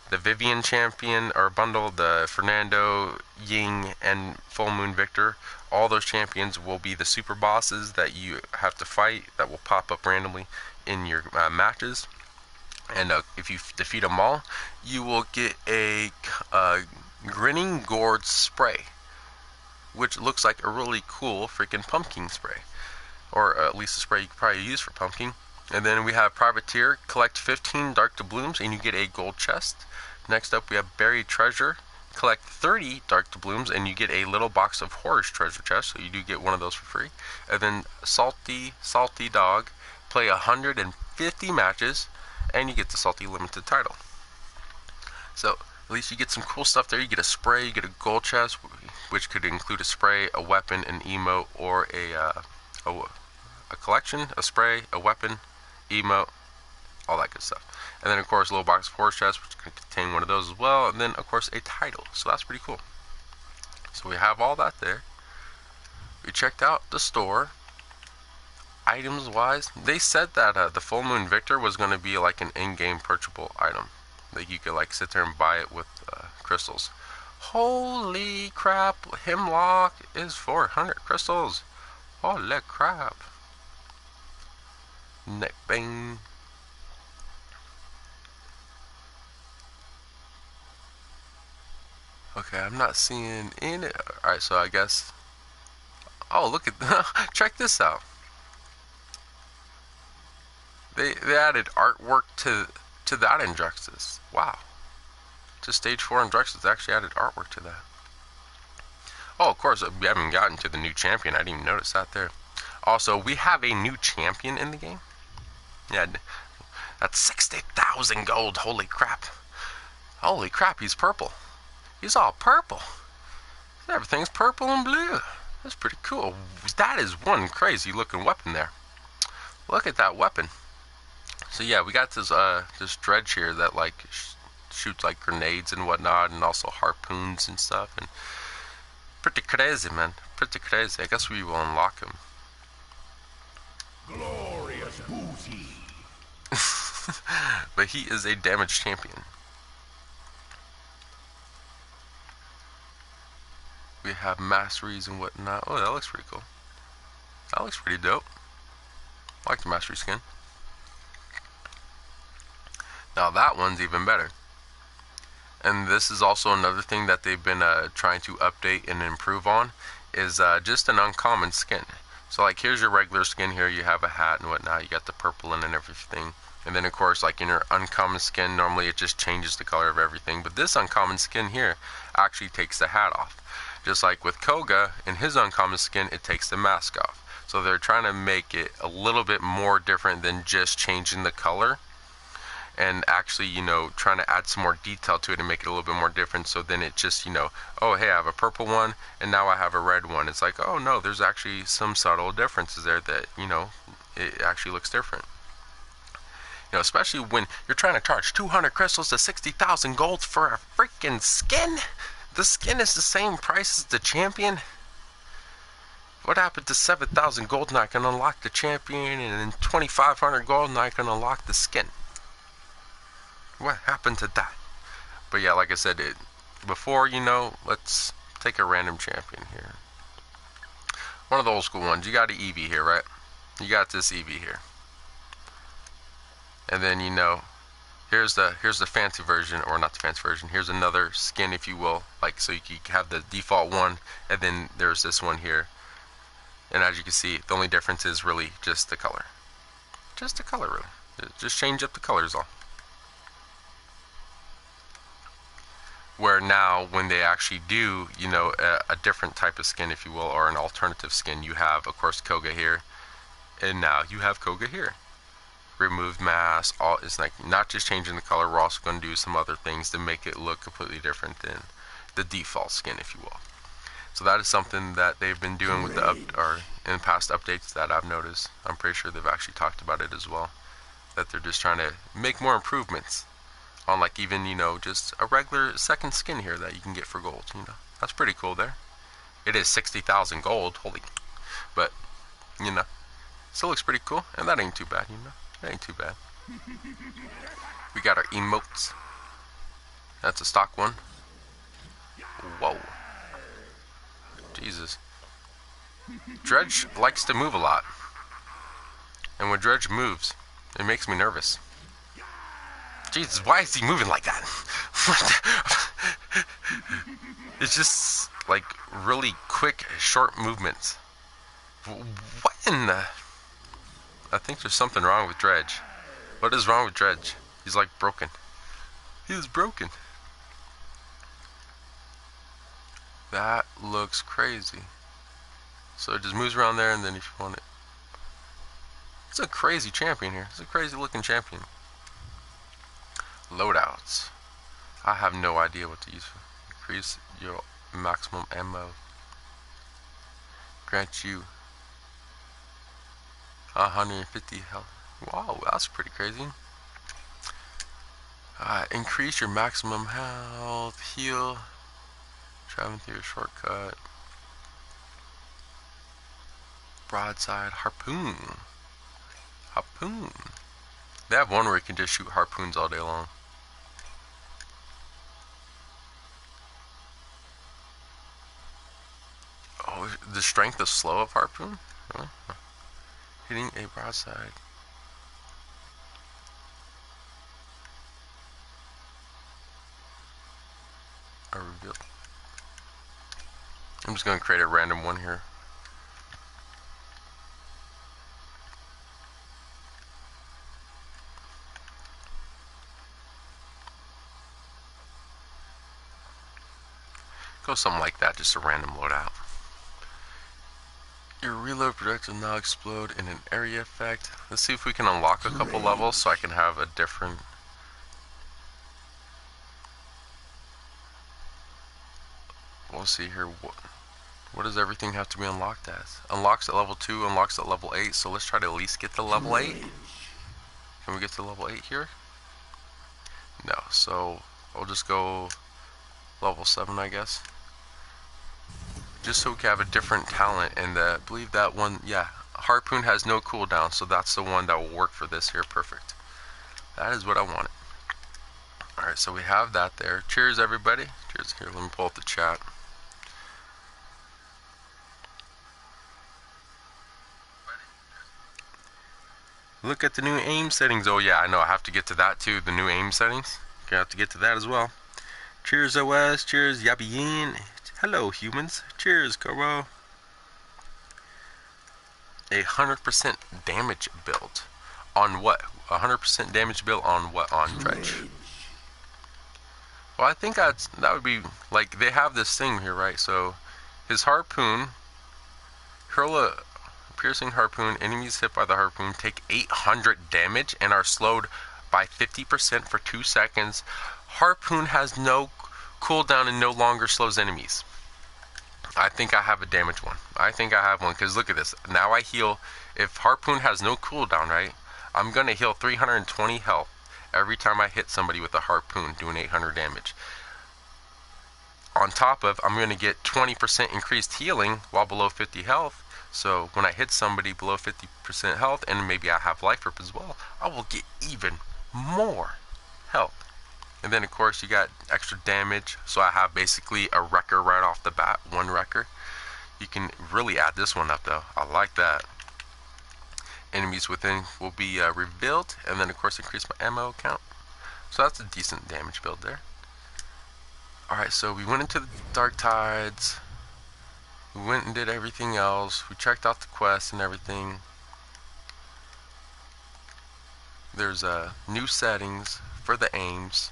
The Vivian champion, or bundle, the Fernando, Ying, and Full Moon Victor, all those champions will be the super bosses that you have to fight, that will pop up randomly in your matches. And if you defeat them all, you will get a Grinning Gourd spray, which looks like a really cool freaking pumpkin spray, or at least a spray you could probably use for pumpkin. And then we have Privateer. Collect 15 Dark Doubloons and you get a gold chest. Next up we have Buried Treasure. Collect 30 Dark Doubloons and you get a little box of Horror's treasure chest, so you do get one of those for free. And then Salty Dog. Play 150 matches and you get the Salty Limited title. So at least you get some cool stuff there. You get a spray, you get a gold chest, which could include a spray, a weapon, an emote, or a collection, a spray, a weapon, emote, all that good stuff. And then of course a little box of horse chest, which can contain one of those as well, and then of course a title. So that's pretty cool. So we have all that there. We checked out the store. Items wise, they said that the Full Moon Victor was going to be like an in-game purchasable item. Like you could like sit there and buy it with crystals. Holy crap, Hemlock is 400 crystals. Holy crap. Neck bang. Okay, I'm not seeing in it. Alright, so I guess. Oh, look at check this out. They added artwork to that Injustice. Wow. To Stage 4 Injustice, they actually added artwork to that. Oh, of course, we haven't gotten to the new champion. I didn't even notice that there. Also, we have a new champion in the game. Yeah, that's 60,000 gold. Holy crap. Holy crap, he's purple. He's all purple. Everything's purple and blue. That's pretty cool. That is one crazy looking weapon there. Look at that weapon. So yeah, we got this dredge here that like shoots like grenades and whatnot, and also harpoons and stuff, and pretty crazy, man. Pretty crazy. I guess we will unlock him. Glorious booty. But he is a damaged champion. We have masteries and whatnot. Oh, that looks pretty cool. That looks pretty dope. I like the mastery skin. Now that one's even better. And this is also another thing that they've been trying to update and improve on, is just an uncommon skin. So like here's your regular skin here, you have a hat and whatnot, you got the purple in and everything. And then of course like in your uncommon skin, normally it just changes the color of everything. But this uncommon skin here actually takes the hat off. Just like with Koga, in his uncommon skin, it takes the mask off. So they're trying to make it a little bit more different than just changing the color. And actually, you know, trying to add some more detail to it and make it a little bit more different. So then it just, you know, oh, hey, I have a purple one, and now I have a red one. It's like, oh, no, there's actually some subtle differences there that, you know, it actually looks different. You know, especially when you're trying to charge 200 crystals to 60,000 gold for a freaking skin. The skin is the same price as the champion. What happened to 7,000 gold and I can unlock the champion, and then 2,500 gold and I can unlock the skin? What happened to that? But yeah, like I said, before, you know, let's take a random champion here. One of the old school ones. You got an Eevee here, right? You got this Eevee here. And then, you know, here's the fancy version, or not the fancy version. Here's another skin, if you will. Like, so you can have the default one, and then there's this one here. And as you can see, the only difference is really just the color. Just the color, really. Just change up the colors all. Where now, when they actually do, you know, a different type of skin, if you will, or an alternative skin, you have, of course, Koga here, and now you have Koga here. removed mask. All it's like not just changing the color. We're also going to do some other things to make it look completely different than the default skin, if you will. So that is something that they've been doing with the in past updates that I've noticed. I'm pretty sure they've actually talked about it as well. That they're just trying to make more improvements on, like, even, you know, just a regular second skin here that you can get for gold. You know, that's pretty cool there. It is 60,000 gold, holy, but you know, still looks pretty cool, and that ain't too bad. You know, that ain't too bad. We got our emotes. That's a stock one. Whoa. Jesus. Dredge likes to move a lot. And when Dredge moves, it makes me nervous. Jesus, why is he moving like that? It's just like really quick, short movements. What in the... I think there's something wrong with Dredge. What is wrong with Dredge? He's like broken. He is broken. That looks crazy. So it just moves around there, and then if you want it... It's a crazy champion here. It's a crazy looking champion. Loadouts. I have no idea what to use for. Increase your maximum ammo. Grant you 150 health. Wow, that's pretty crazy. Increase your maximum health. Heal. Traveling through a shortcut. Broadside. Harpoon. Harpoon. They have one where you can just shoot harpoons all day long. Oh, the strength of slow of harpoon? Really? Hitting a broadside. A reveal. I'm just going to create a random one here. Go something like that, just a random loadout. Your reload projectile now explode in an area effect. Let's see if we can unlock a couple levels so I can have a different... We'll see here. What does everything have to be unlocked as? Unlocks at level 2, unlocks at level 8. So let's try to at least get to level 8. Can we get to level 8 here? No, so we'll just go level 7, I guess. Just so we can have a different talent, and I believe that one, yeah, Harpoon has no cooldown, so that's the one that will work for this here. Perfect. That is what I wanted. Alright, so we have that there. Cheers, everybody. Cheers. Here, let me pull up the chat. Look at the new aim settings. Oh yeah, I know, I have to get to that too, the new aim settings. Okay, I have to get to that as well. Cheers, OS. Cheers, Yabiyin. Hello, humans. Cheers, Koro. 100% damage build. On what? 100% damage build on what? On Dredge. Well, I think that would be, like, they have this thing here, right? So, his harpoon, hurl a piercing harpoon, enemies hit by the harpoon take 800 damage and are slowed by 50% for 2 seconds. Harpoon has no cooldown and no longer slows enemies. I think I have a damage one. I think I have one, because look at this. Now I heal. If Harpoon has no cooldown, right, I'm going to heal 320 health every time I hit somebody with a harpoon doing 800 damage. On top of, I'm going to get 20% increased healing while below 50 health. So when I hit somebody below 50% health, and maybe I have life rip as well, I will get even more health. And then of course you got extra damage, so I have basically a wrecker right off the bat, one wrecker. You can really add this one up though, I like that. Enemies within will be revealed, and then of course increase my ammo count. So that's a decent damage build there. Alright, so we went into the Dark Tides, we went and did everything else, we checked out the quests and everything. There's new settings for the aims.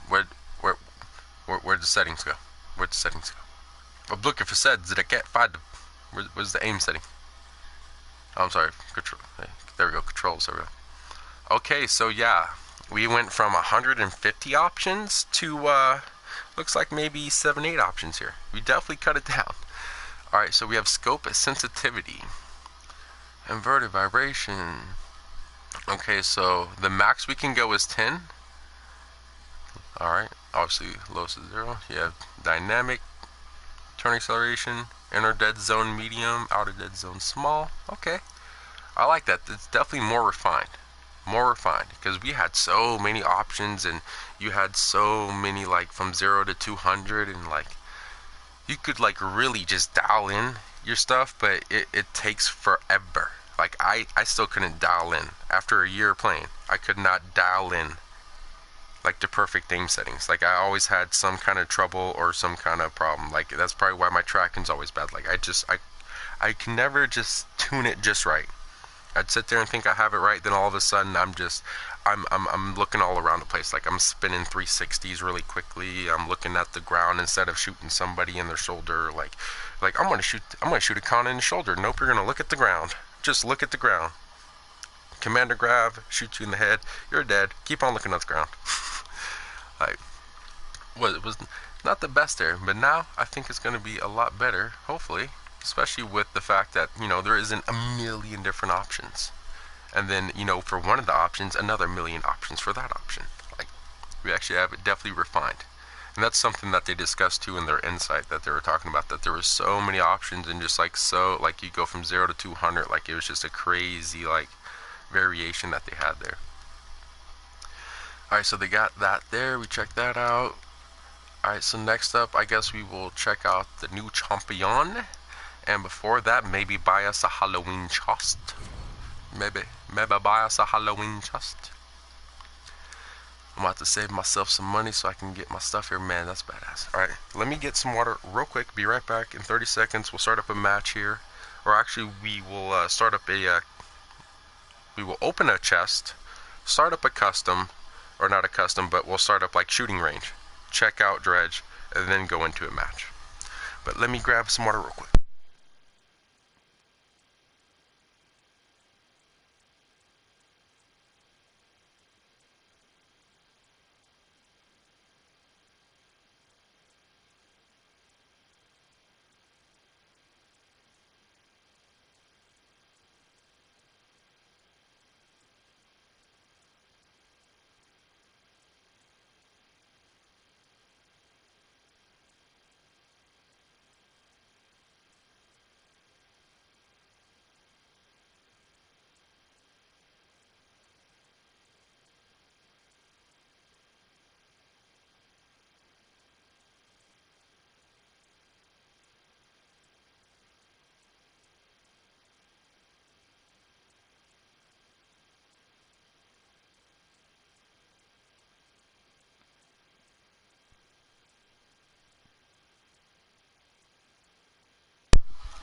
Where'd the settings go? Where'd the settings go? I'm looking for settings that I can't find them. Where's the aim setting? I'm sorry, control. There we go, controls. There we go. Okay, so yeah, we went from 150 options to looks like maybe 7, 8 options here. We definitely cut it down. All right, so we have scope sensitivity, inverted vibration. Okay, so the max we can go is 10. All right, obviously lowest is 0. You have dynamic, turn acceleration, inner dead zone medium, outer dead zone small. Okay, I like that. It's definitely more refined. More refined, because we had so many options, and you had so many, like from 0 to 200, and like you could like really just dial in your stuff, but it takes forever. Like I still couldn't dial in after a year playing. I could not dial in like the perfect aim settings. Like I always had some kind of trouble or some kind of problem. Like that's probably why my tracking's always bad. Like I can never just tune it just right. I'd sit there and think I have it right, then all of a sudden I'm looking all around the place. Like I'm spinning 360s really quickly. I'm looking at the ground instead of shooting somebody in their shoulder. Like I'm gonna shoot a con in the shoulder. Nope, you're gonna look at the ground. Just look at the ground. Commander grab, shoot you in the head. You're dead. Keep on looking at the ground. Like, well, it was not the best there, but now I think it's gonna be a lot better. Hopefully. Especially with the fact that, you know, there isn't a million different options. And then, you know, for one of the options, another million options for that option. Like, we actually have it definitely refined. And that's something that they discussed too in their insight, that they were talking about, that there was so many options, and just like, so, like, you go from 0 to 200, like, it was just a crazy, like, variation that they had there. Alright, so they got that there. We checked that out. Alright, so next up, I guess we will check out the new champion. And before that, maybe buy us a Halloween chest. Maybe buy us a Halloween chest. I'm about to save myself some money so I can get my stuff here. Man, that's badass. Alright, let me get some water real quick. Be right back in 30 seconds. We'll start up a match here. Or actually, we will start up a... we will open a chest, start up a custom, or not a custom, but we'll start up like shooting range. Check out Dredge, and then go into a match. But let me grab some water real quick.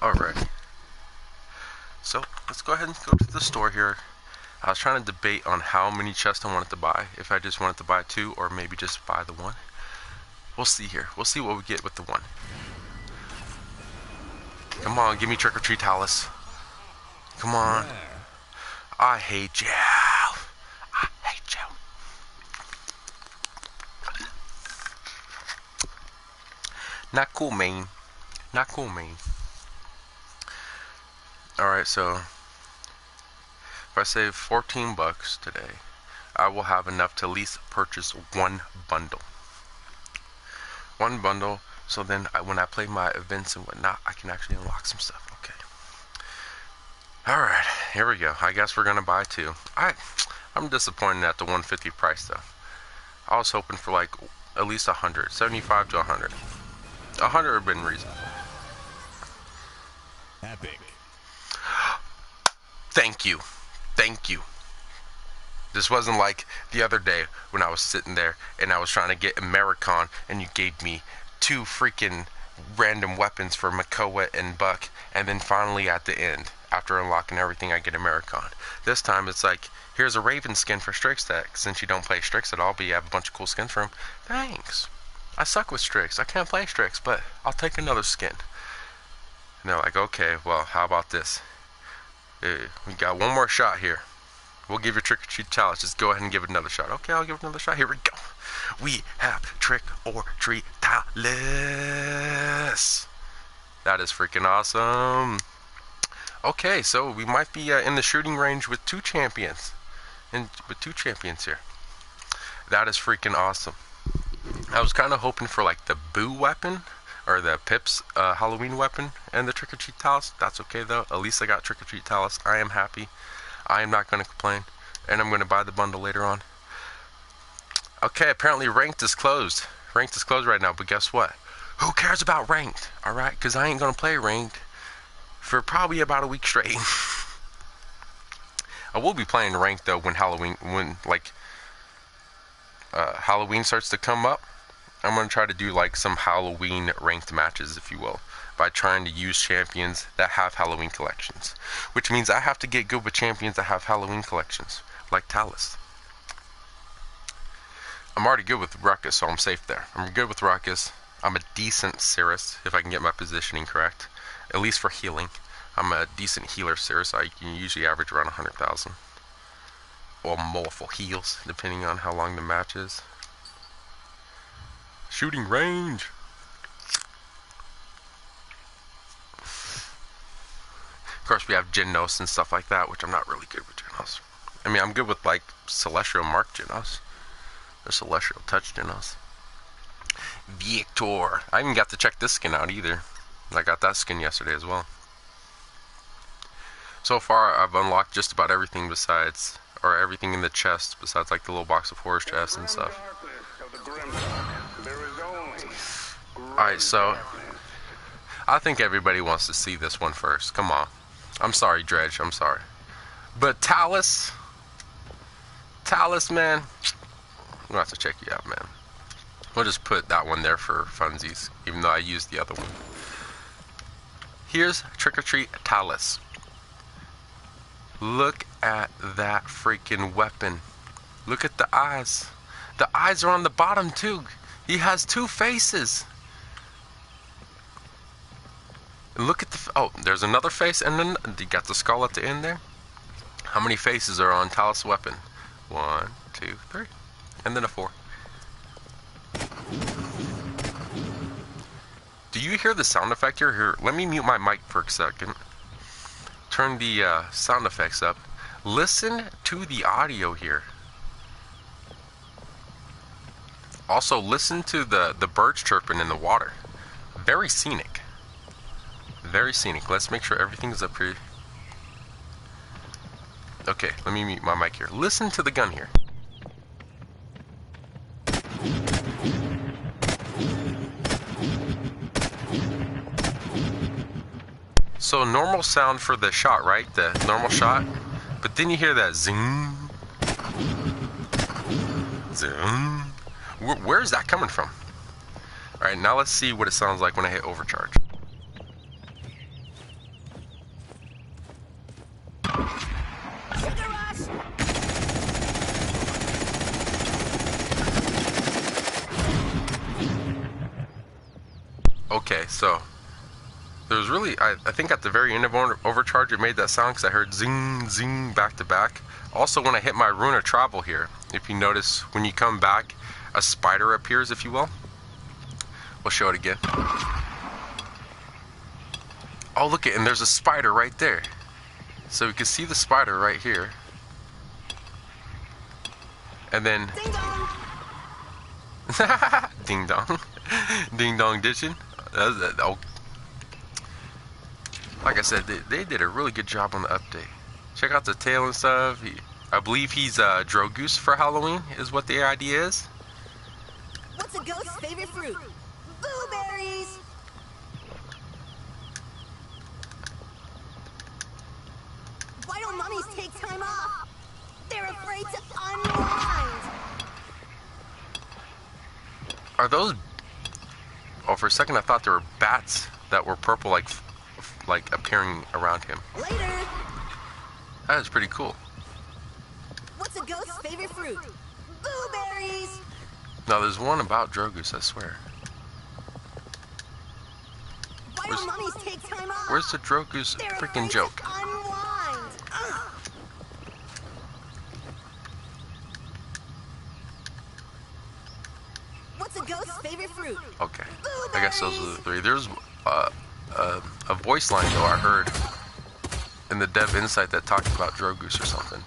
Alright. So, let's go ahead and go to the store here. I was trying to debate on how many chests I wanted to buy. If I just wanted to buy 2, or maybe just buy the 1. We'll see here. We'll see what we get with the 1. Come on, give me Trick or Treat Talus. Come on. I hate you. I hate you. Not cool, man. Not cool, man. Alright, so if I save 14 bucks today, I will have enough to at least purchase 1 bundle. 1 bundle, so then when I play my events and whatnot, I can actually unlock some stuff. Okay. Alright, here we go. I guess we're gonna buy 2. I'm disappointed at the 150 price though. I was hoping for like at least 100, 75 to 100. 100 would have been reasonable. Epic. Thank you. Thank you. This wasn't like the other day when I was sitting there and I was trying to get Americon and you gave me 2 freaking random weapons for Makoa and Buck, and then finally at the end, after unlocking everything, I get Americon. This time it's like, here's a Raven skin for Strix deck, since you don't play Strix at all, but you have a bunch of cool skins for him. Thanks. I suck with Strix. I can't play Strix, but I'll take another skin. And they're like, okay, well, how about this? We got one more shot here. We'll give you trick or treat challenge. Just go ahead and give it another shot. Okay, I'll give it another shot. Here we go. We have trick or treat challenge. That is freaking awesome. Okay, so we might be in the shooting range with two champions. Here. That is freaking awesome. I was kind of hoping for like the Boo weapon or the Pip's Halloween weapon and the trick or treat talus. That's okay though. At least I got trick or treat talus. I am happy. I am not going to complain. And I'm going to buy the bundle later on. Okay, apparently ranked is closed. Ranked is closed right now, but guess what? Who cares about ranked? Alright, because I ain't going to play ranked for probably about a week straight. I will be playing ranked though when Halloween starts to come up. I'm going to try to do like some Halloween ranked matches, if you will, by trying to use champions that have Halloween collections. Which means I have to get good with champions that have Halloween collections, like Talus. I'm already good with Ruckus, so I'm safe there. I'm good with Ruckus. I'm a decent Cirrus, if I can get my positioning correct. At least for healing. I'm a decent healer Cirrus. I can usually average around 100,000. Or multiple heals, depending on how long the match is. Shooting range. Of course, we have Genos and stuff like that, which I'm not really good with Genos. I mean, I'm good with like Celestial Mark Genos. Or Celestial Touch Genos. Victor. I haven't got to check this skin out either. I got that skin yesterday as well. So far, I've unlocked just about everything besides, or everything in the chest besides like the little box of horror chests and stuff. Alright, so I think everybody wants to see this one first. Come on. I'm sorry, Dredge. I'm sorry. But Talus, man, I'm gonna have to check you out, man. We'll just put that one there for funsies, even though I used the other one. Here's Trick or Treat Talus. Look at that freaking weapon. Look at the eyes. The eyes are on the bottom too. He has two faces. And look at the... Oh, there's another face, and then you got the skull at the end there. How many faces are on Talus' weapon? 1, 2, 3. And then a 4. Do you hear the sound effect here? Here, let me mute my mic for a second. Turn the sound effects up. Listen to the audio here. Also, listen to the birds chirping in the water. Very scenic. Very scenic. Let's make sure everything's up here. Okay, let me mute my mic here. Listen to the gun here. So normal sound for the shot, right? The normal shot. But then you hear that zing. Zing. Where's that coming from? Alright, now let's see what it sounds like when I hit overcharge. Okay, so there's really, I think at the very end of overcharge it made that sound because I heard zing, zing back to back. Also, when I hit my Rune of Travel here, if you notice, when you come back, a spider appears, if you will. We'll show it again. Oh, look at, and there's a spider right there. So we can see the spider right here. And then... Ding dong! Ding dong. Ding dong ditching. Oh. Like I said, they did a really good job on the update. Check out the tail and stuff. I believe he's Drogoose for Halloween, is what the idea is. What's a ghost's favorite fruit? Blueberries! Why don't mummies take time off? They're afraid to unwind. Are those... Oh, for a second I thought there were bats that were purple, like appearing around him. Later. That is pretty cool. What's a ghost's favorite fruit? Blueberries! Now there's one about Drogoose, I swear. Why don't mummies take time off? Where's the Drogoose freaking joke? Unwind. fruit. Okay. I guess those are the three. There's a voice line though I heard in the dev insight that talked about Drogoose or something.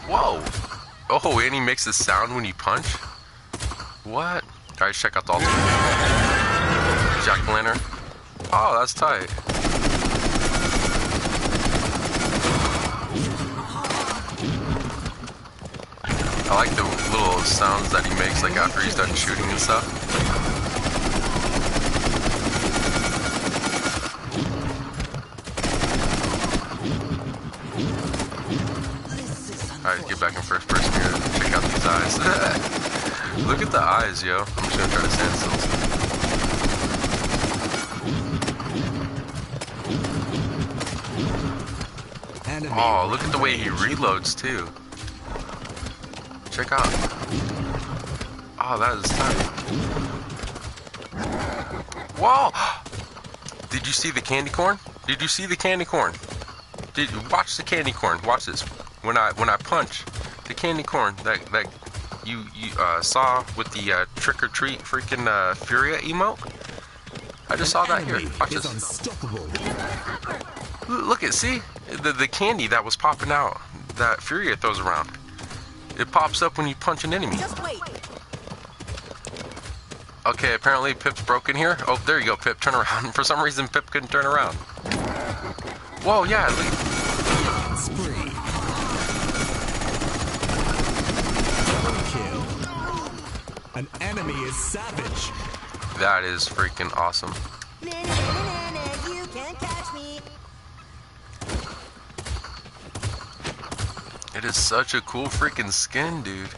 Whoa! Oh, and he makes the sound when you punch? What? Alright, check out the ultimate. Jack-o'-lantern. Oh, that's tight. I like the little sounds that he makes, like after he's done shooting and stuff. Alright, get back in first person here. Check out these eyes. Look at the eyes, yo. I'm just gonna try to stand still. Oh, look at the way he reloads too. Check out. Oh, that is tight. Whoa! Did you see the candy corn? Did you see the candy corn? Did you watch the candy corn? Watch this. When I punch, the candy corn that you saw with the trick or treat freaking Furia emote. I just saw that here. Watch this. Look at, see the candy that was popping out that Furia throws around. It pops up when you punch an enemy. Just wait. Okay, apparently Pip's broken here. Oh, there you go, Pip. Turn around. For some reason, Pip couldn't turn around. Whoa, yeah. Spree. Kill. An enemy is savage. That is freaking awesome. You can't catch me. It is such a cool freaking skin, dude.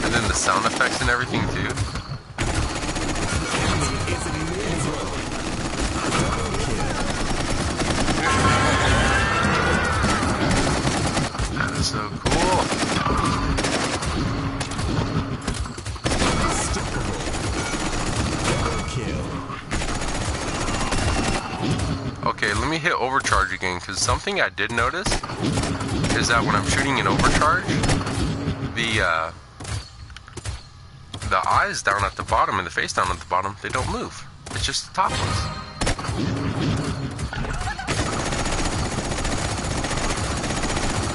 And then the sound effects and everything too. That is so cool. Okay, let me hit overcharge again, because something I did notice is that when I'm shooting in overcharge, the eyes down at the bottom and the face down at the bottom, they don't move. It's just the top ones.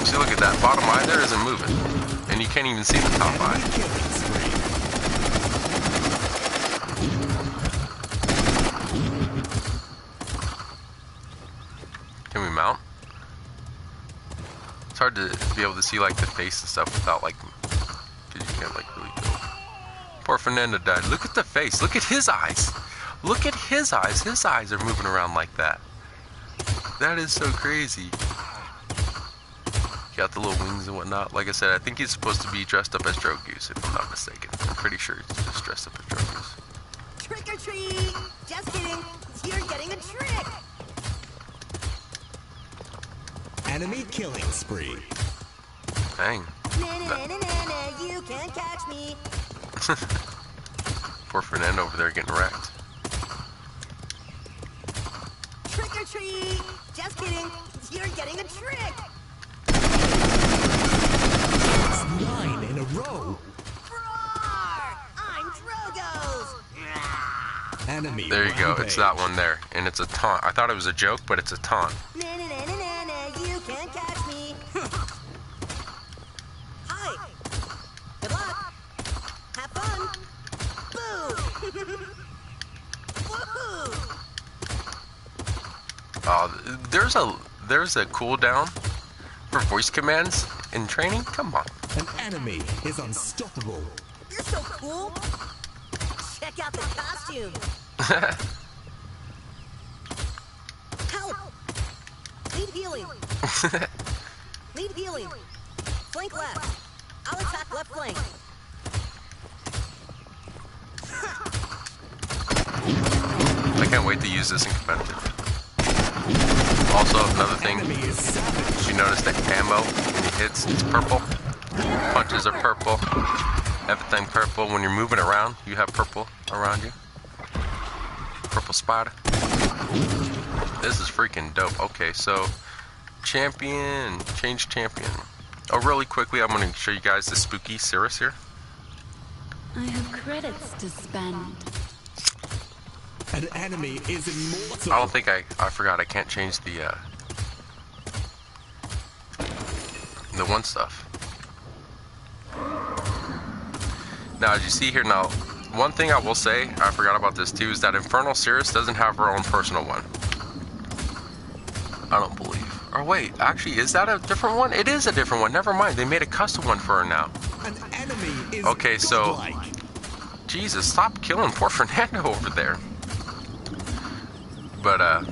See, look at that bottom eye there isn't moving, and you can't even see the top eye. Can we mount? It's hard to be able to see like the face and stuff without like, because you can't like really go. Poor Fernando died. Look at the face. Look at his eyes. Look at his eyes. His eyes are moving around like that. That is so crazy. Got the little wings and whatnot. Like I said, I think he's supposed to be dressed up as Drogoose, if I'm not mistaken. I'm pretty sure he's just dressed up as Drogoose. Trick or treat! Just kidding. You're getting a trick. Enemy killing spree. Dang. You can't catch me. Poor Fernando over there getting wrecked. Trick or treat! Just kidding. You're getting a trick. 9 in a row. Roar! I'm Drogo's. Enemy. There you go. rampage. It's that one there, and it's a taunt. I thought it was a joke, but it's a taunt. You can't catch me. Hi. Good luck. Have fun. Boo. Woohoo. There's a cooldown for voice commands in training. Come on. An enemy is unstoppable. You're so cool. Check out the costume. Help. Need healing. Need healing. Flank left. I'll attack left flank. I can't wait to use this in competitive. Also, another thing, Enemy is savage. if you notice that ammo, when he hits, it's purple. Punches are purple. Everything purple. When you're moving around, you have purple around you. Purple spider. This is freaking dope. Okay, so champion, change champion. Oh, really quickly, I'm going to show you guys the spooky Cirrus here. I have credits to spend. An enemy is immortal. I don't think I forgot I can't change the one stuff. Now, as you see here now, one thing I will say, I forgot about this too, is that Infernal Cirrus doesn't have her own personal one. I don't believe. Or wait, actually, is that a different one? It is a different one. Never mind. They made a custom one for her now. An enemy is okay, so godlike. Jesus, stop killing poor Fernando over there. But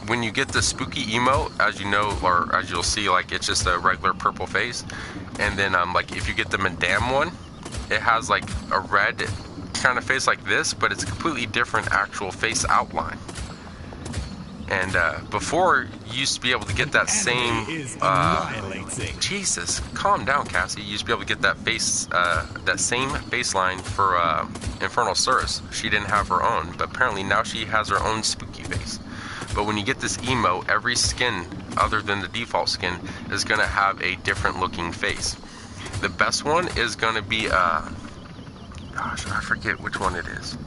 when you get the spooky emote, as you know, or as you'll see, like it's just a regular purple face, and then like if you get the Madame one, it has like a red kind of face like this, but it's a completely different actual face outline. And before, you used to be able to get that same. Jesus, calm down, Cassie. You used to be able to get that face, that same baseline for Infernal Cirrus. She didn't have her own, but apparently now she has her own spooky face. But when you get this emo, every skin other than the default skin is gonna have a different looking face. The best one is gonna be gosh, I forget which one it is.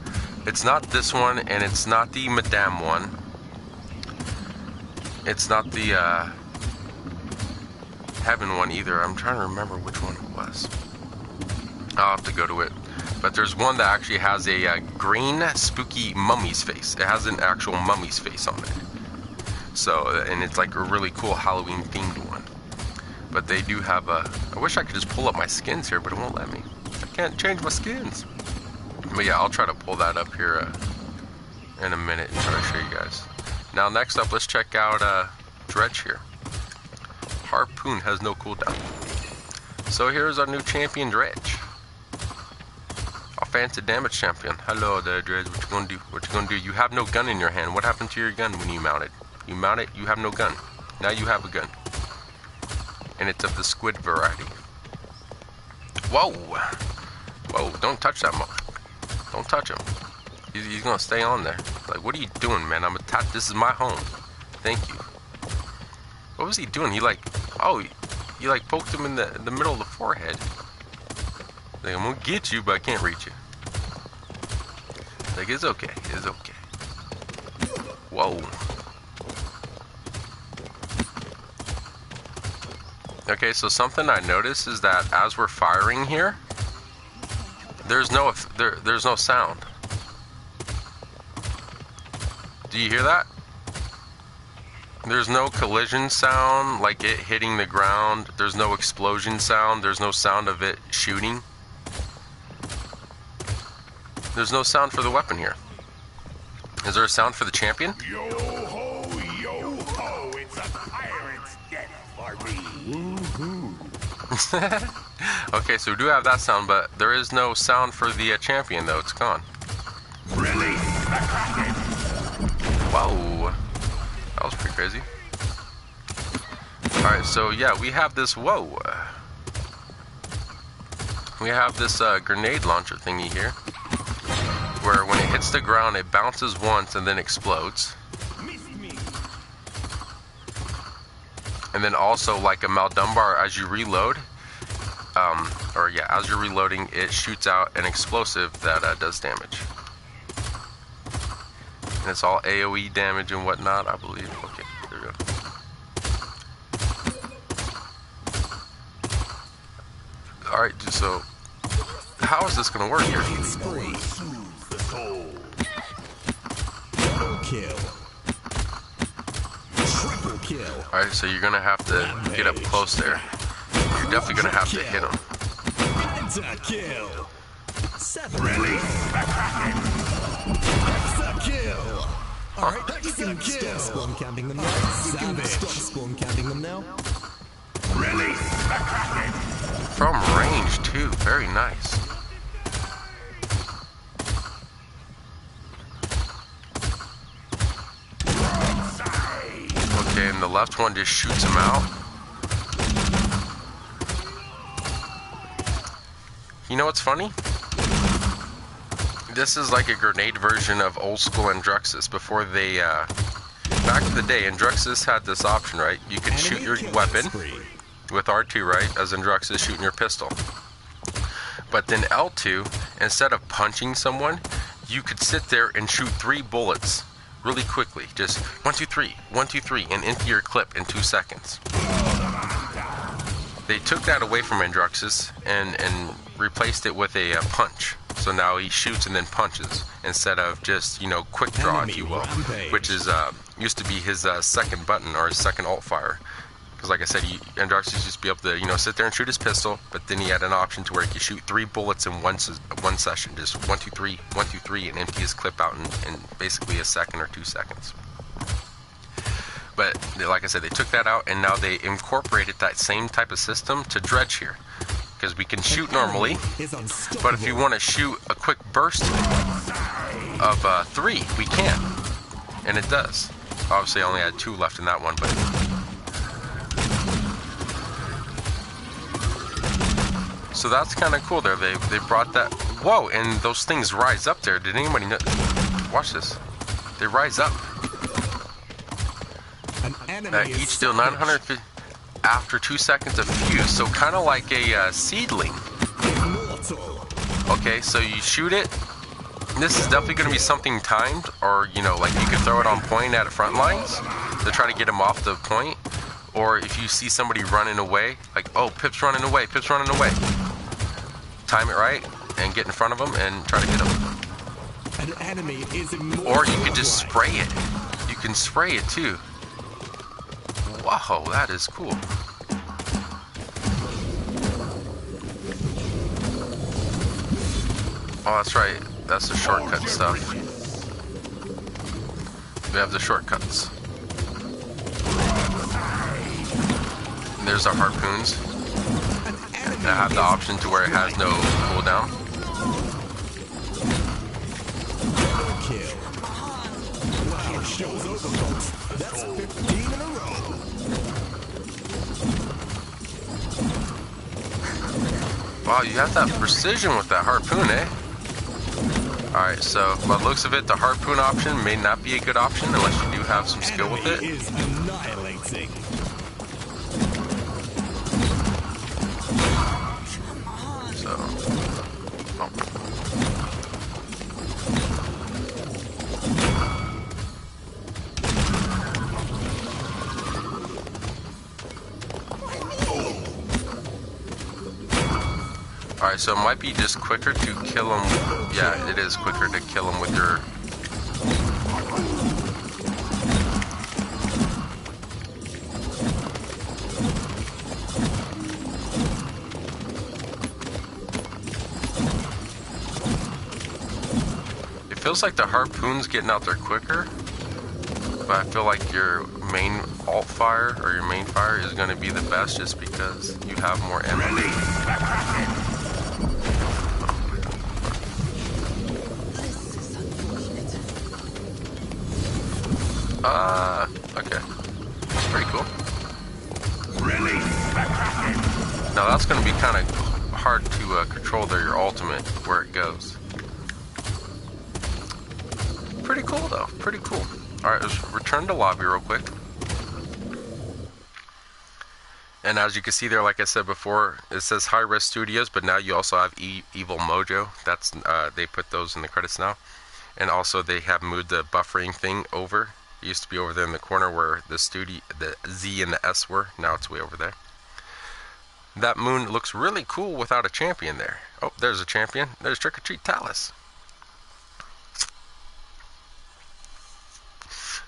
It's not this one, and it's not the Madame one. It's not the Heaven one either. I'm trying to remember which one it was. I'll have to go to it. But there's one that actually has a green spooky mummy's face. It has an actual mummy's face on it. So, and it's like a really cool Halloween themed one. But they do have a... I wish I could just pull up my skins here, but it won't let me. I can't change my skins. But yeah, I'll try to pull that up here in a minute and try to show you guys. Now next up, let's check out Dredge here. Harpoon has no cooldown. So here's our new champion, Dredge. Fancy damage champion. Hello there, Dredge. What you gonna do? What you gonna do? You have no gun in your hand. What happened to your gun when you mounted? You mounted, you have no gun. Now you have a gun. And it's of the squid variety. Whoa! Whoa, don't touch that mo. Don't touch him. He's gonna stay on there. Like, what are you doing, man? I'm attacked. This is my home. Thank you. What was he doing? He like, oh, he like poked him in the middle of the forehead. Like, I'm gonna get you, but I can't reach you. Like, it's okay. It's okay. Whoa. Okay, so something I noticed is that as we're firing here, there's no sound. Do you hear that? There's no collision sound, like it hitting the ground. There's no explosion sound. There's no sound of it shooting. There's no sound for the weapon here. Is there a sound for the champion? Yo ho, it's a pirate's death for me. Okay, so we do have that sound, but there is no sound for the champion, though. It's gone. Release the Kraken. Whoa. That was pretty crazy. Alright, so yeah, we have this, whoa. We have this grenade launcher thingy here, where when it hits the ground, it bounces once and then explodes. And then also, like a Maldumbar, as you reload, as you're reloading, it shoots out an explosive that does damage. And it's all AoE damage and whatnot, I believe. Okay, there we go. Alright, so how is this gonna work here? Spree. Double kill. Triple kill. Alright, so you're gonna have to get up close there. You're definitely gonna have to hit him. Kill. Seven. Release the Kraken. Kill. Alright, you can stop spawn camping them now. Savage. Stop spawn camping them now. Release the Kraken. From range too, very nice. Okay, and the left one just shoots him out. You know what's funny? This is like a grenade version of old school Andruxus before they back in the day, Andruxus had this option, right? You could shoot your weapon with R2, right? As Andruxus shooting your pistol. But then L2, instead of punching someone, you could sit there and shoot 3 bullets really quickly. Just 1, 2, 3, 1, 2, 3, and into your clip in 2 seconds. They took that away from Andruxus and replaced it with a punch. So now he shoots and then punches instead of just, you know, quick draw, if you will, which is used to be his second button or his second alt fire. Because like I said, Andruxus used to be able to, you know, sit there and shoot his pistol, but then he had an option to where he could shoot 3 bullets in one session, just 1, 2, 3, 1, 2, 3, and empty his clip out in basically a second or 2 seconds. But like I said, they took that out and now they incorporated that same type of system to Dredge here. Because we can shoot normally, but if you want to shoot a quick burst of 3, we can. And it does. Obviously I only had 2 left in that one, but... So that's kind of cool there. They brought that... Whoa, and those things rise up there. Did anybody know? Watch this. They rise up. Each deal 950 after 2 seconds of fuse. So kind of like a seedling. Okay, so you shoot it. This is definitely going to be something timed. Or, you know, like you could throw it on point at front lines to try to get them off the point. Or if you see somebody running away, like, oh, Pip's running away, Pip's running away. Time it right and get in front of them and try to get them. An enemy is or you could just spray it. You can spray it too. Wow, that is cool. Oh, that's right. That's the shortcut stuff. We have the shortcuts. And there's our harpoons. And I have the option to where it has no cooldown. Wow, show's over, folks. That's 15 in a row. Wow, you have that precision with that harpoon, eh? Alright, so by the looks of it, the harpoon option may not be a good option unless you do have some skill with it. Is annihilating. So, oh. Alright, so it might be just quicker to kill him. Yeah, it is quicker to kill him with your... It feels like the harpoon's getting out there quicker, but I feel like your main alt fire or your main fire is going to be the best just because you have more ammo. Okay. That's pretty cool. Now that's going to be kind of hard to control your ultimate, where it goes. Pretty cool though, pretty cool. Alright, let's return to lobby real quick. And as you can see there, like I said before, it says High Risk Studios, but now you also have Evil Mojo. That's they put those in the credits now. And also they have moved the buffering thing over. It used to be over there in the corner where the Z and the S were. Now it's way over there. That moon looks really cool without a champion there. Oh, there's a champion. There's Trick or Treat Talus.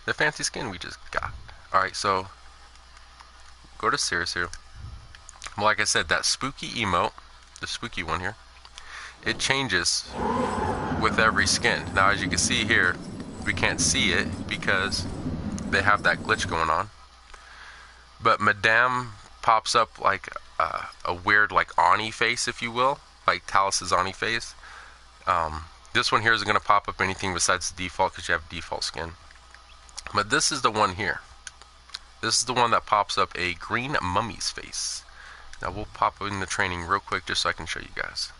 The fancy skin we just got. Alright, so go to Cirrus here. Well, like I said, that spooky emote, the spooky one here, it changes with every skin. Now, as you can see here, we can't see it because they have that glitch going on. But Madame pops up like a weird, like Ani face, if you will, like Talus's Ani face. This one here isn't going to pop up anything besides the default because you have default skin. But this is the one here. This is the one that pops up a green mummy's face. Now we'll pop in the training real quick just so I can show you guys.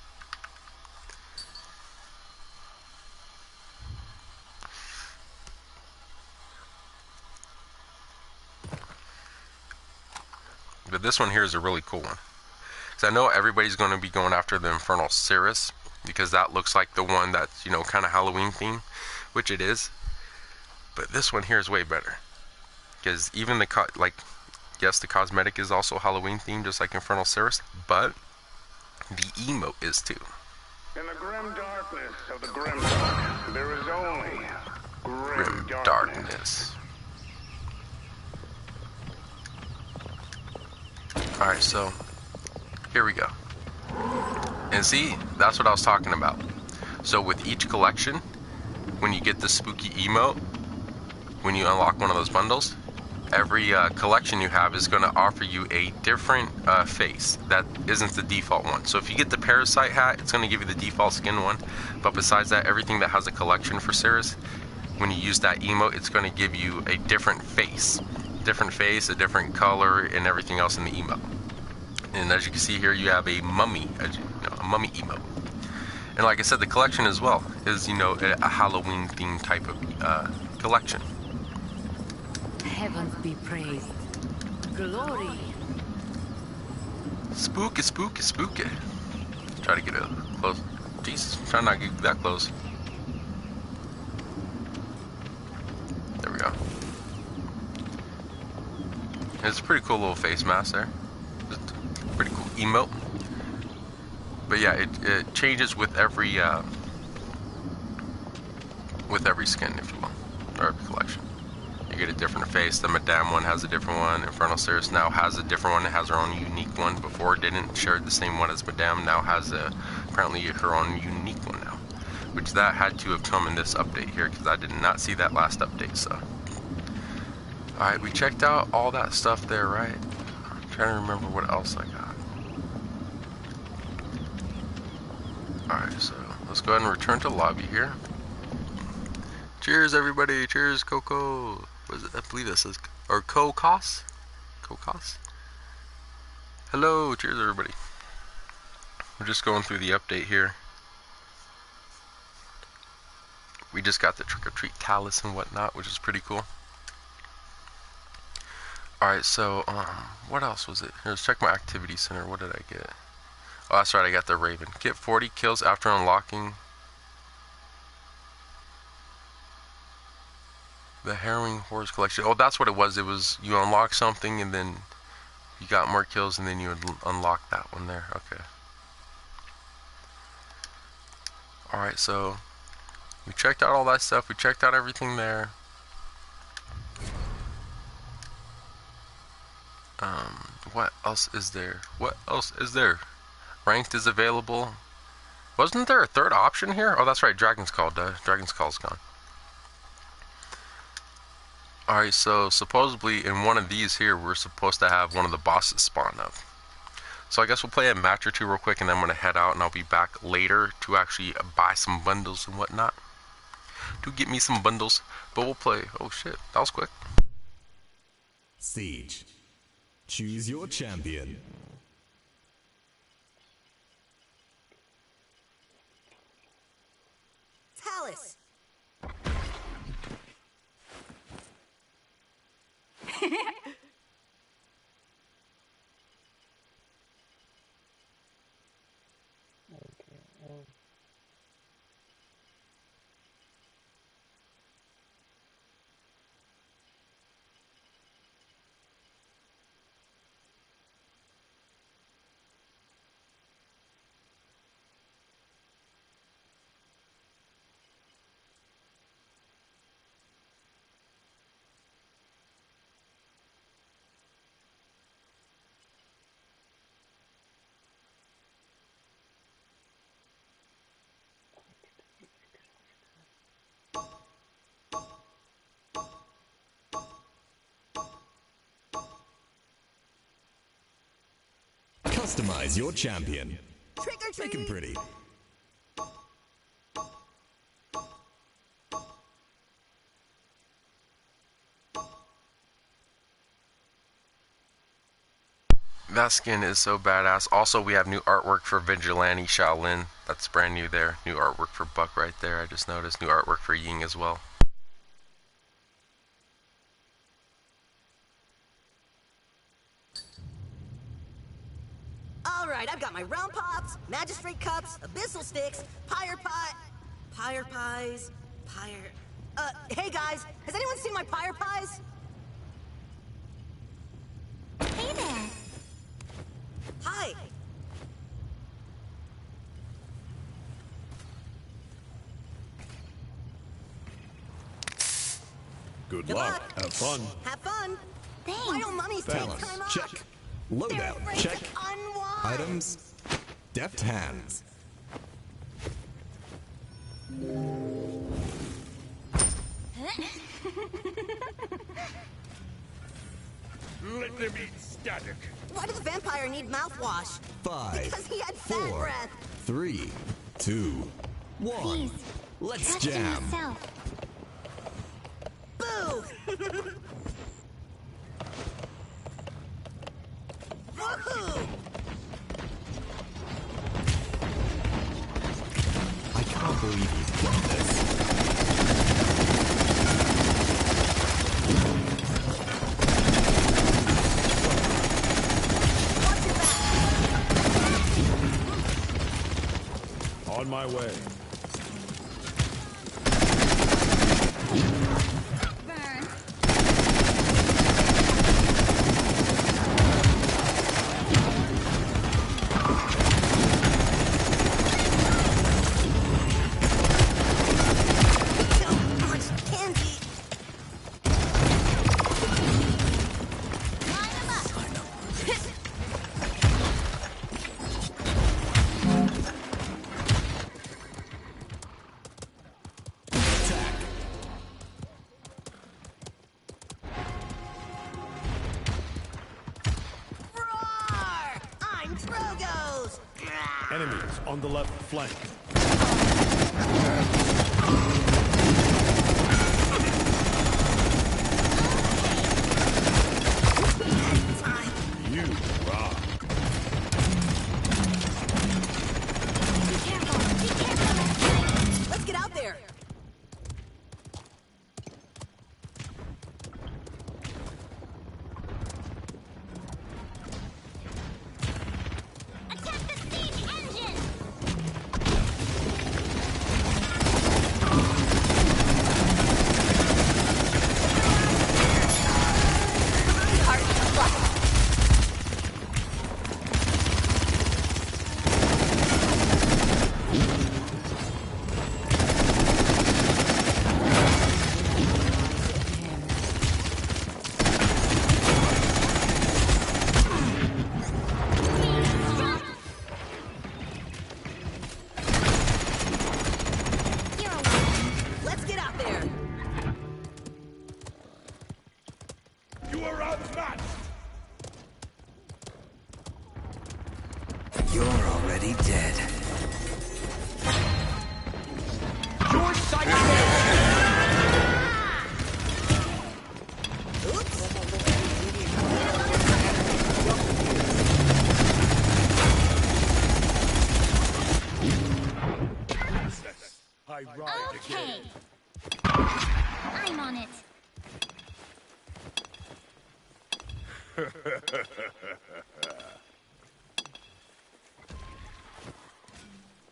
but this one here is a really cool one. Because I know everybody's going to be going after the Infernal Cirrus, because that looks like the one that's, you know, kind of Halloween theme, which it is. But this one here is way better. Because even the, yes, the cosmetic is also Halloween themed, just like Infernal Cirrus, but the emote is too. In the grim darkness of the grim dark, there is only Grim darkness. Alright, so here we go. And see, that's what I was talking about. So with each collection, when you get the spooky emote, when you unlock one of those bundles, every collection you have is going to offer you a different face that isn't the default one. So if you get the Parasite hat, it's going to give you the default skin one. But besides that, everything that has a collection for Cirrus, when you use that emote, it's going to give you a different face. A different color, and everything else in the emote. And as you can see here, you have a mummy, a mummy emote. And like I said, the collection as well is, you know, a Halloween themed type of collection. Heavens be praised. Glory. Spooky, spooky, spooky. Try to get it close. Jesus, try not to get that close. There we go. It's a pretty cool little face mask there. Just pretty cool emote. But yeah, it changes with every skin, if you will, or every collection. You get a different face. The Madame one has a different one. Infernal Cirrus now has a different one. It has her own unique one. Before it didn't share the same one as Madame. Now has apparently her own unique one now. Which that had to have come in this update here, because I did not see that last update, so. Alright, we checked out all that stuff there, right? I'm trying to remember what else I got. Alright, so let's go ahead and return to lobby here. Cheers, everybody. Cheers, Coco. What is it? I believe this says, or Cocos? Cocos? Hello. Cheers, everybody. We're just going through the update here. We just got the trick-or-treat talus and whatnot, which is pretty cool. Alright, so, what else was it? Here, let's check my activity center. What did I get? Oh, that's right, I got the Raven. Get 40 kills after unlocking the Harrowing Horrors Collection. Oh, that's what it was. It was, you unlock something and then you got more kills and then you would unlock that one there. Okay. Alright, so we checked out all that stuff. We checked out everything there. What else is there? What else is there? Ranked is available. Wasn't there a third option here? Oh, that's right. Dragon's Call. Dragon's Call's gone. Alright, so supposedly in one of these here, we're supposed to have one of the bosses spawn up. So I guess we'll play a match or two real quick, and then I'm going to head out, and I'll be back later to actually buy some bundles and whatnot. To get me some bundles. But we'll play. Oh shit, that was quick. Siege. Choose your champion. Talus. Customize your champion. Trick or treat. Make him pretty. That skin is so badass. Also, we have new artwork for Vigilante Shaolin. That's brand new there. New artwork for Buck right there. I just noticed. New artwork for Ying as well. Alright, I've got my round pops, magistrate cups, abyssal sticks, pyre pies, hey guys, has anyone seen my pyre pies? Hey there. Hi. Good Good luck. luck. Have fun. Have fun. Thanks. Why don't mummies take Balance. time off? Check. They're Loadout. afraid Check. to unwind. Items. Deft hands. Let them eat static. Why does the vampire need mouthwash? 5, Because he had fat 4, breath. 3, 2, 1. Please, Let's trust in jam. yourself. Boo! Woohoo! I can't believe you've done this. Watch your back. On my way. Burn. So much candy. Line 'em up. Attack. Roar! I'm Drogos! Enemies on the left flank. Time. You rock. Be careful. Be careful. Let's get out there. Attack the siege engine. You're a winner. Let's get out there. You are outmatched. You're already dead. Your sight. I ride Okay. again. I'm on it.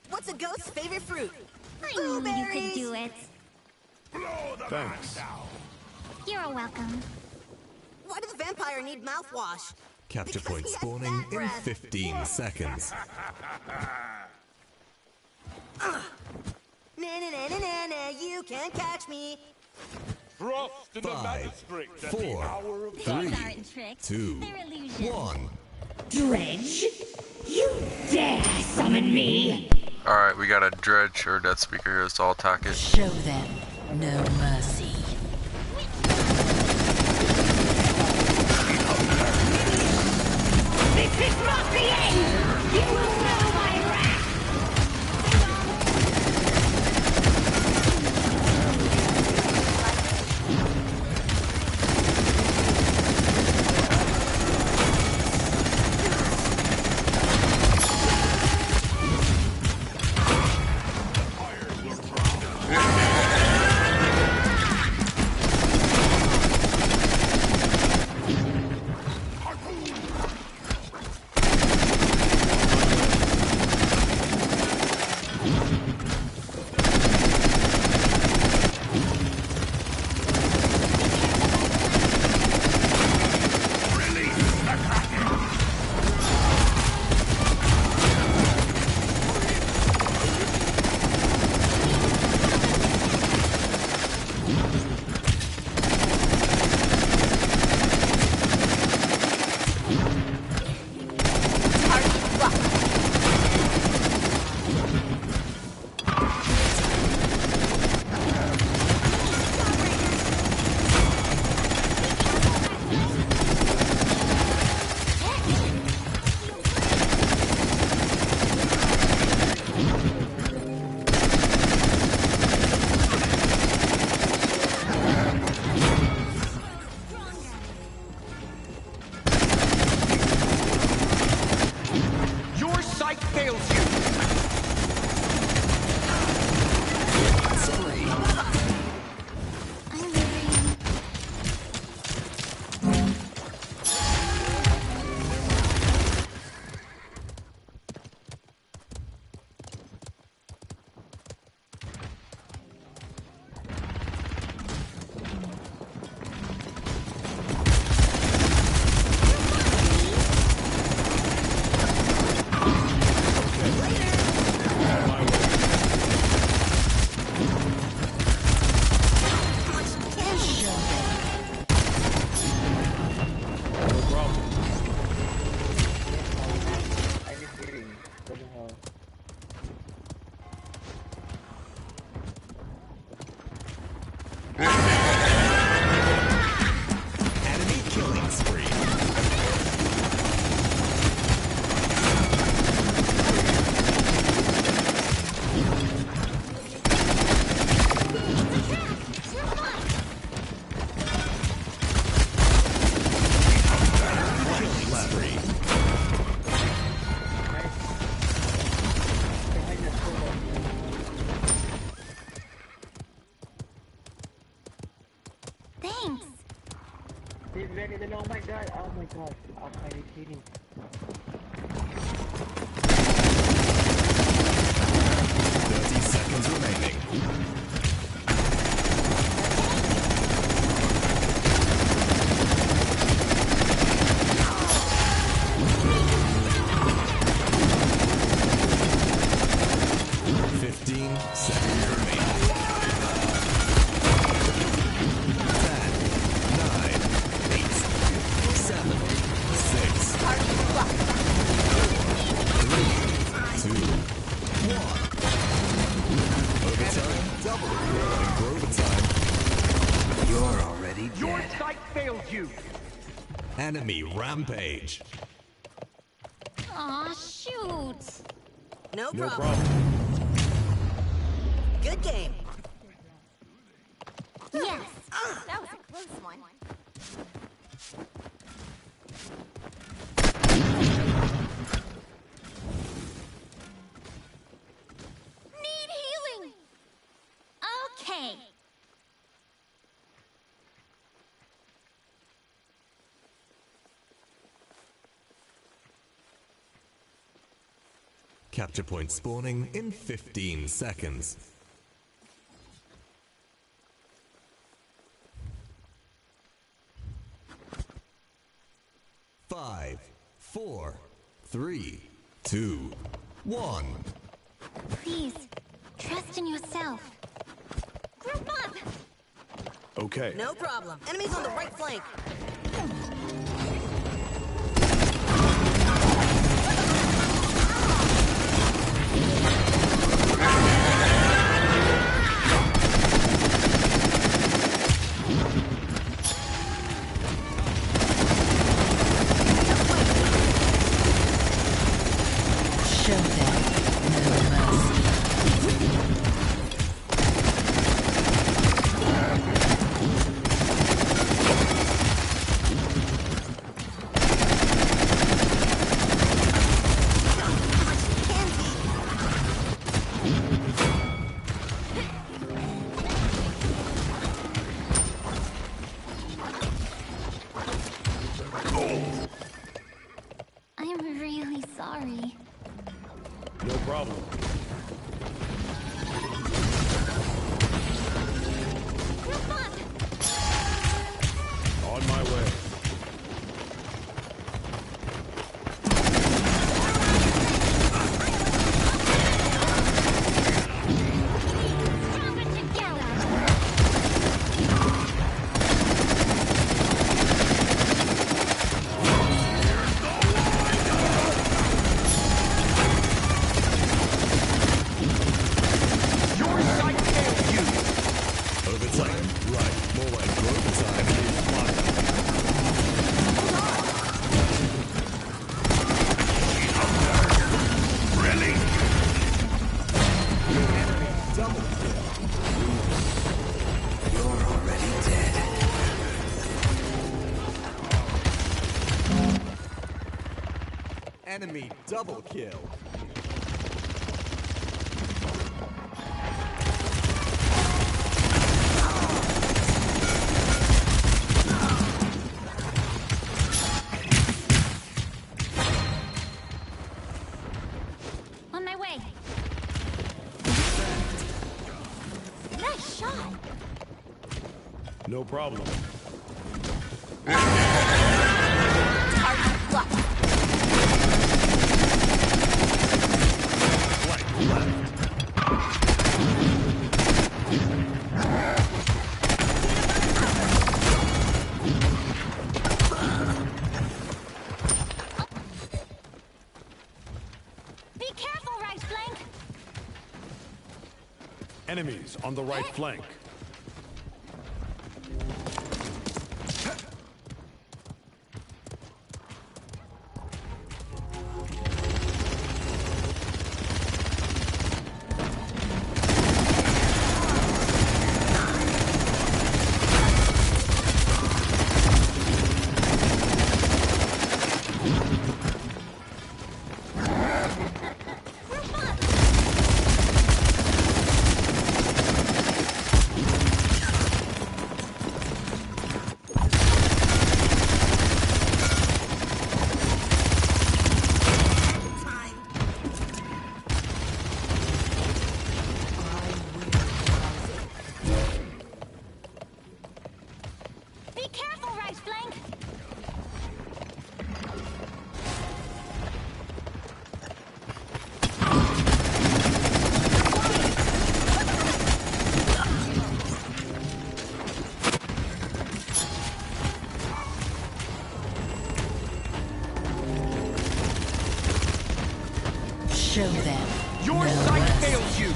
What's a ghost's favorite fruit? I knew you Blueberries. could do it. Blow the Thanks. man down. You're welcome. Why does the vampire need mouthwash? Capture Because point he has spawning fat in breath. 15 seconds. Na, you can't catch me. Frost in the 5, magistrate at the 4, hour of 3, These aren't tricks. 2, They're illusions. 1. Dredge? You dare summon me? Alright, we got a dredge or death speaker here, so I'll attack it. Show them no mercy. This is not the end! You will know my wrath! god, oh my god, I'm irritating. 30 seconds remaining. 15 seconds remaining. 10, 9, 8, 7, 6, 5, 3, 2, 1. Overtime, double the kill and overtime. You're already dead. Your sight failed you. Enemy rampage. Aw, shoot. No No problem. problem. Good game. Yes. That was a close one. Need healing. Okay. Capture point spawning in 15 seconds. 5, 4, 3, 2, 1. Please, trust in yourself. Group up. Okay. No problem. Enemies on the right flank. I'm really sorry. No problem. Group up. On my way. Stronger together. Your sight failed you. Overtime? Right, more like overtime. Really? Double kill. You're already dead. Enemy double kill. On my way. Nice shot. No problem. Target locked. Flank left. Be careful, right flank. Enemies on the right flank. Show them. Your sight fails you!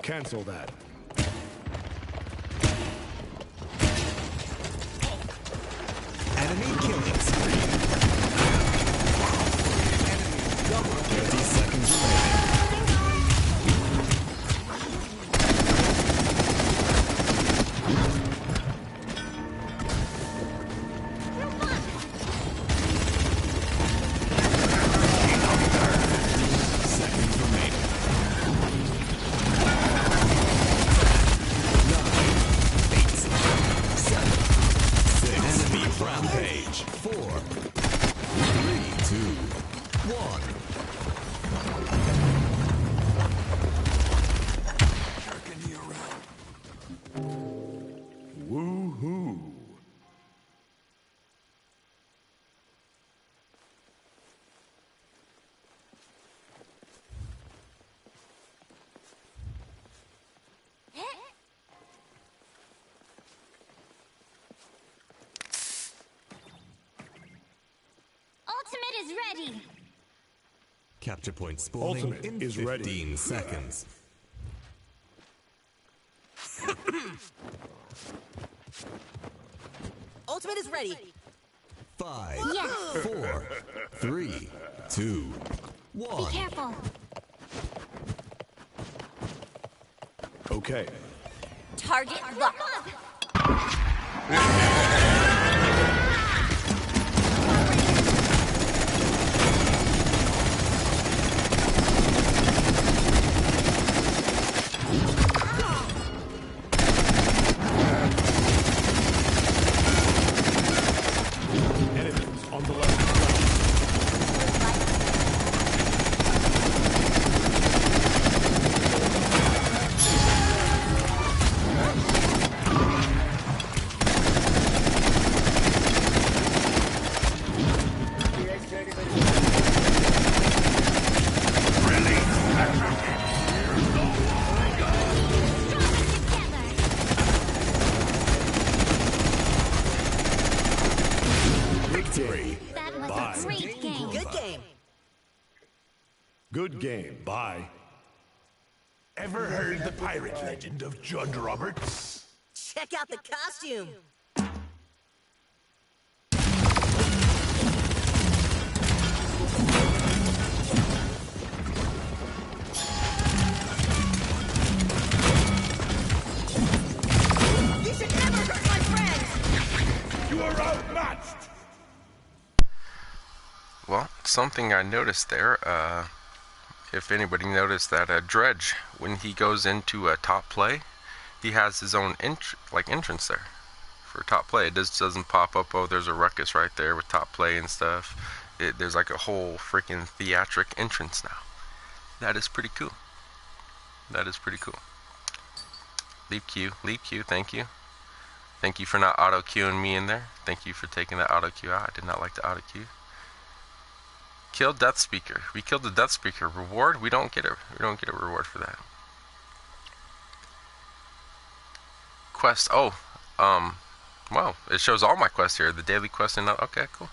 Cancel that. Enemy killing spree. 30 seconds remaining. Seconds remaining. 9, 8, 7, 6. Enemy rampage. 4, 3, 2, 1. Woo-hoo. Ultimate is ready. Capture point spawning Ultimate in is 15 ready. seconds. Ultimate is ready. 5, Yes. 4, 3, 2, 1. Be careful. Okay. Target locked. Enemies on the left. Victory. That was Bye. a great game. Good game. Good game. Bye. Ever heard the pirate legend of Judd Roberts? Check out the costume. You should never hurt my friends. You are outmatched! Well, something I noticed there, if anybody noticed that Dredge, when he goes into a top play, he has his own entrance there for top play. It just doesn't pop up, oh, there's a ruckus right there with top play and stuff. There's like a whole freaking theatric entrance now. That is pretty cool. That is pretty cool. Leave queue, thank you. Thank you for not auto queuing me in there. Thank you for taking that auto queue out. I did not like the auto queue. Kill Death Speaker. We killed the Death Speaker. Reward? We don't get a reward for that. Quest. Oh, well, it shows all my quests here. The daily quest and okay, cool.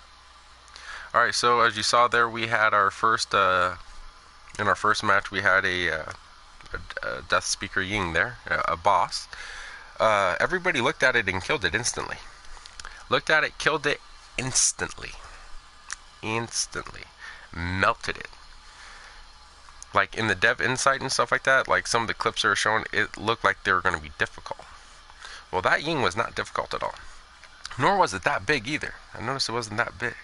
All right, so as you saw there, we had our first in our first match we had a Death Speaker Ying there, a boss. Everybody looked at it and killed it instantly. Looked at it, killed it instantly. Melted it. Like in the dev insight and stuff like that, like some of the clips that were showing, it looked like they were going to be difficult. Well, that Ying was not difficult at all. Nor was it that big either. I noticed it wasn't that big.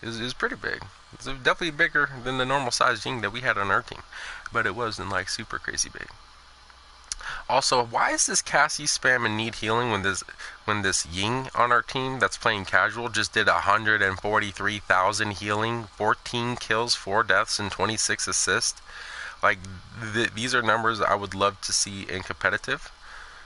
It was pretty big. It was definitely bigger than the normal size Ying that we had on our team. But it wasn't like super crazy big. Also, why is this Cassie spamming need healing when this Ying on our team that's playing casual just did 143,000 healing, 14 kills, 4 deaths, and 26 assists? Like, these are numbers I would love to see in competitive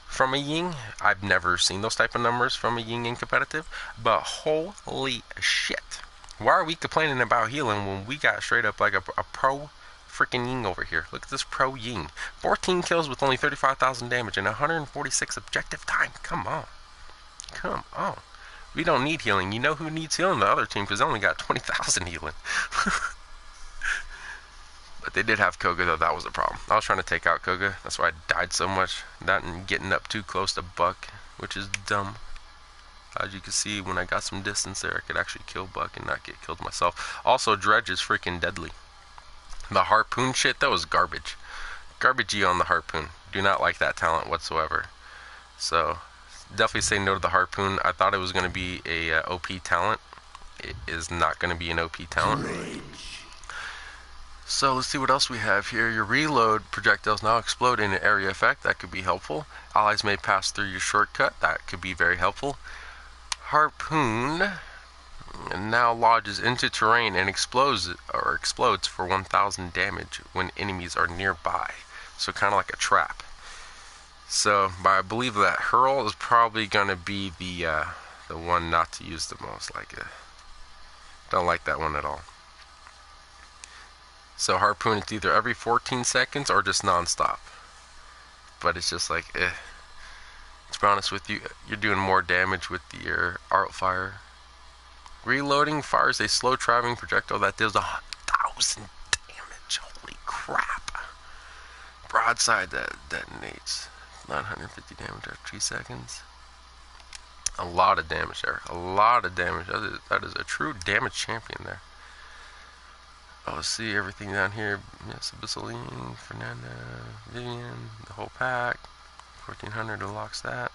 from a Ying. I've never seen those type of numbers from a Ying in competitive, but holy shit. Why are we complaining about healing when we got straight up like a pro freaking Ying over here? Look at this pro Ying. 14 kills with only 35,000 damage and 146 objective time. Come on. Come on. We don't need healing. You know who needs healing? The other team, because they only got 20,000 healing. But they did have Koga, though. That was the problem. I was trying to take out Koga. That's why I died so much. That and getting up too close to Buck, which is dumb. As you can see, when I got some distance there, I could actually kill Buck and not get killed myself. Also, Dredge is freaking deadly. The harpoon shit, that was garbage. Garbagey on the harpoon. Do not like that talent whatsoever. So, definitely say no to the harpoon. I thought it was going to be a OP talent. It is not going to be an OP talent. So let's see what else we have here. Your reload projectiles now explode in an area effect. That could be helpful. Allies may pass through your shortcut. That could be very helpful. Harpoon now lodges into terrain and explodes for 1,000 damage when enemies are nearby. So kind of like a trap. So, but I believe that hurl is probably going to be the one not to use the most. Don't like that one at all. So harpoon, it's either every 14 seconds or just non-stop. But it's just like, To be honest with you, you're doing more damage with your art fire. Reloading fires a slow traveling projectile that deals 1,000 damage. Holy crap. Broadside that detonates 950 damage after 3 seconds. A lot of damage there. A lot of damage. That is a true damage champion there. Oh, see everything down here. Yes, Abyssaline, Fernanda, Vivian, the whole pack. 1,400 unlocks that.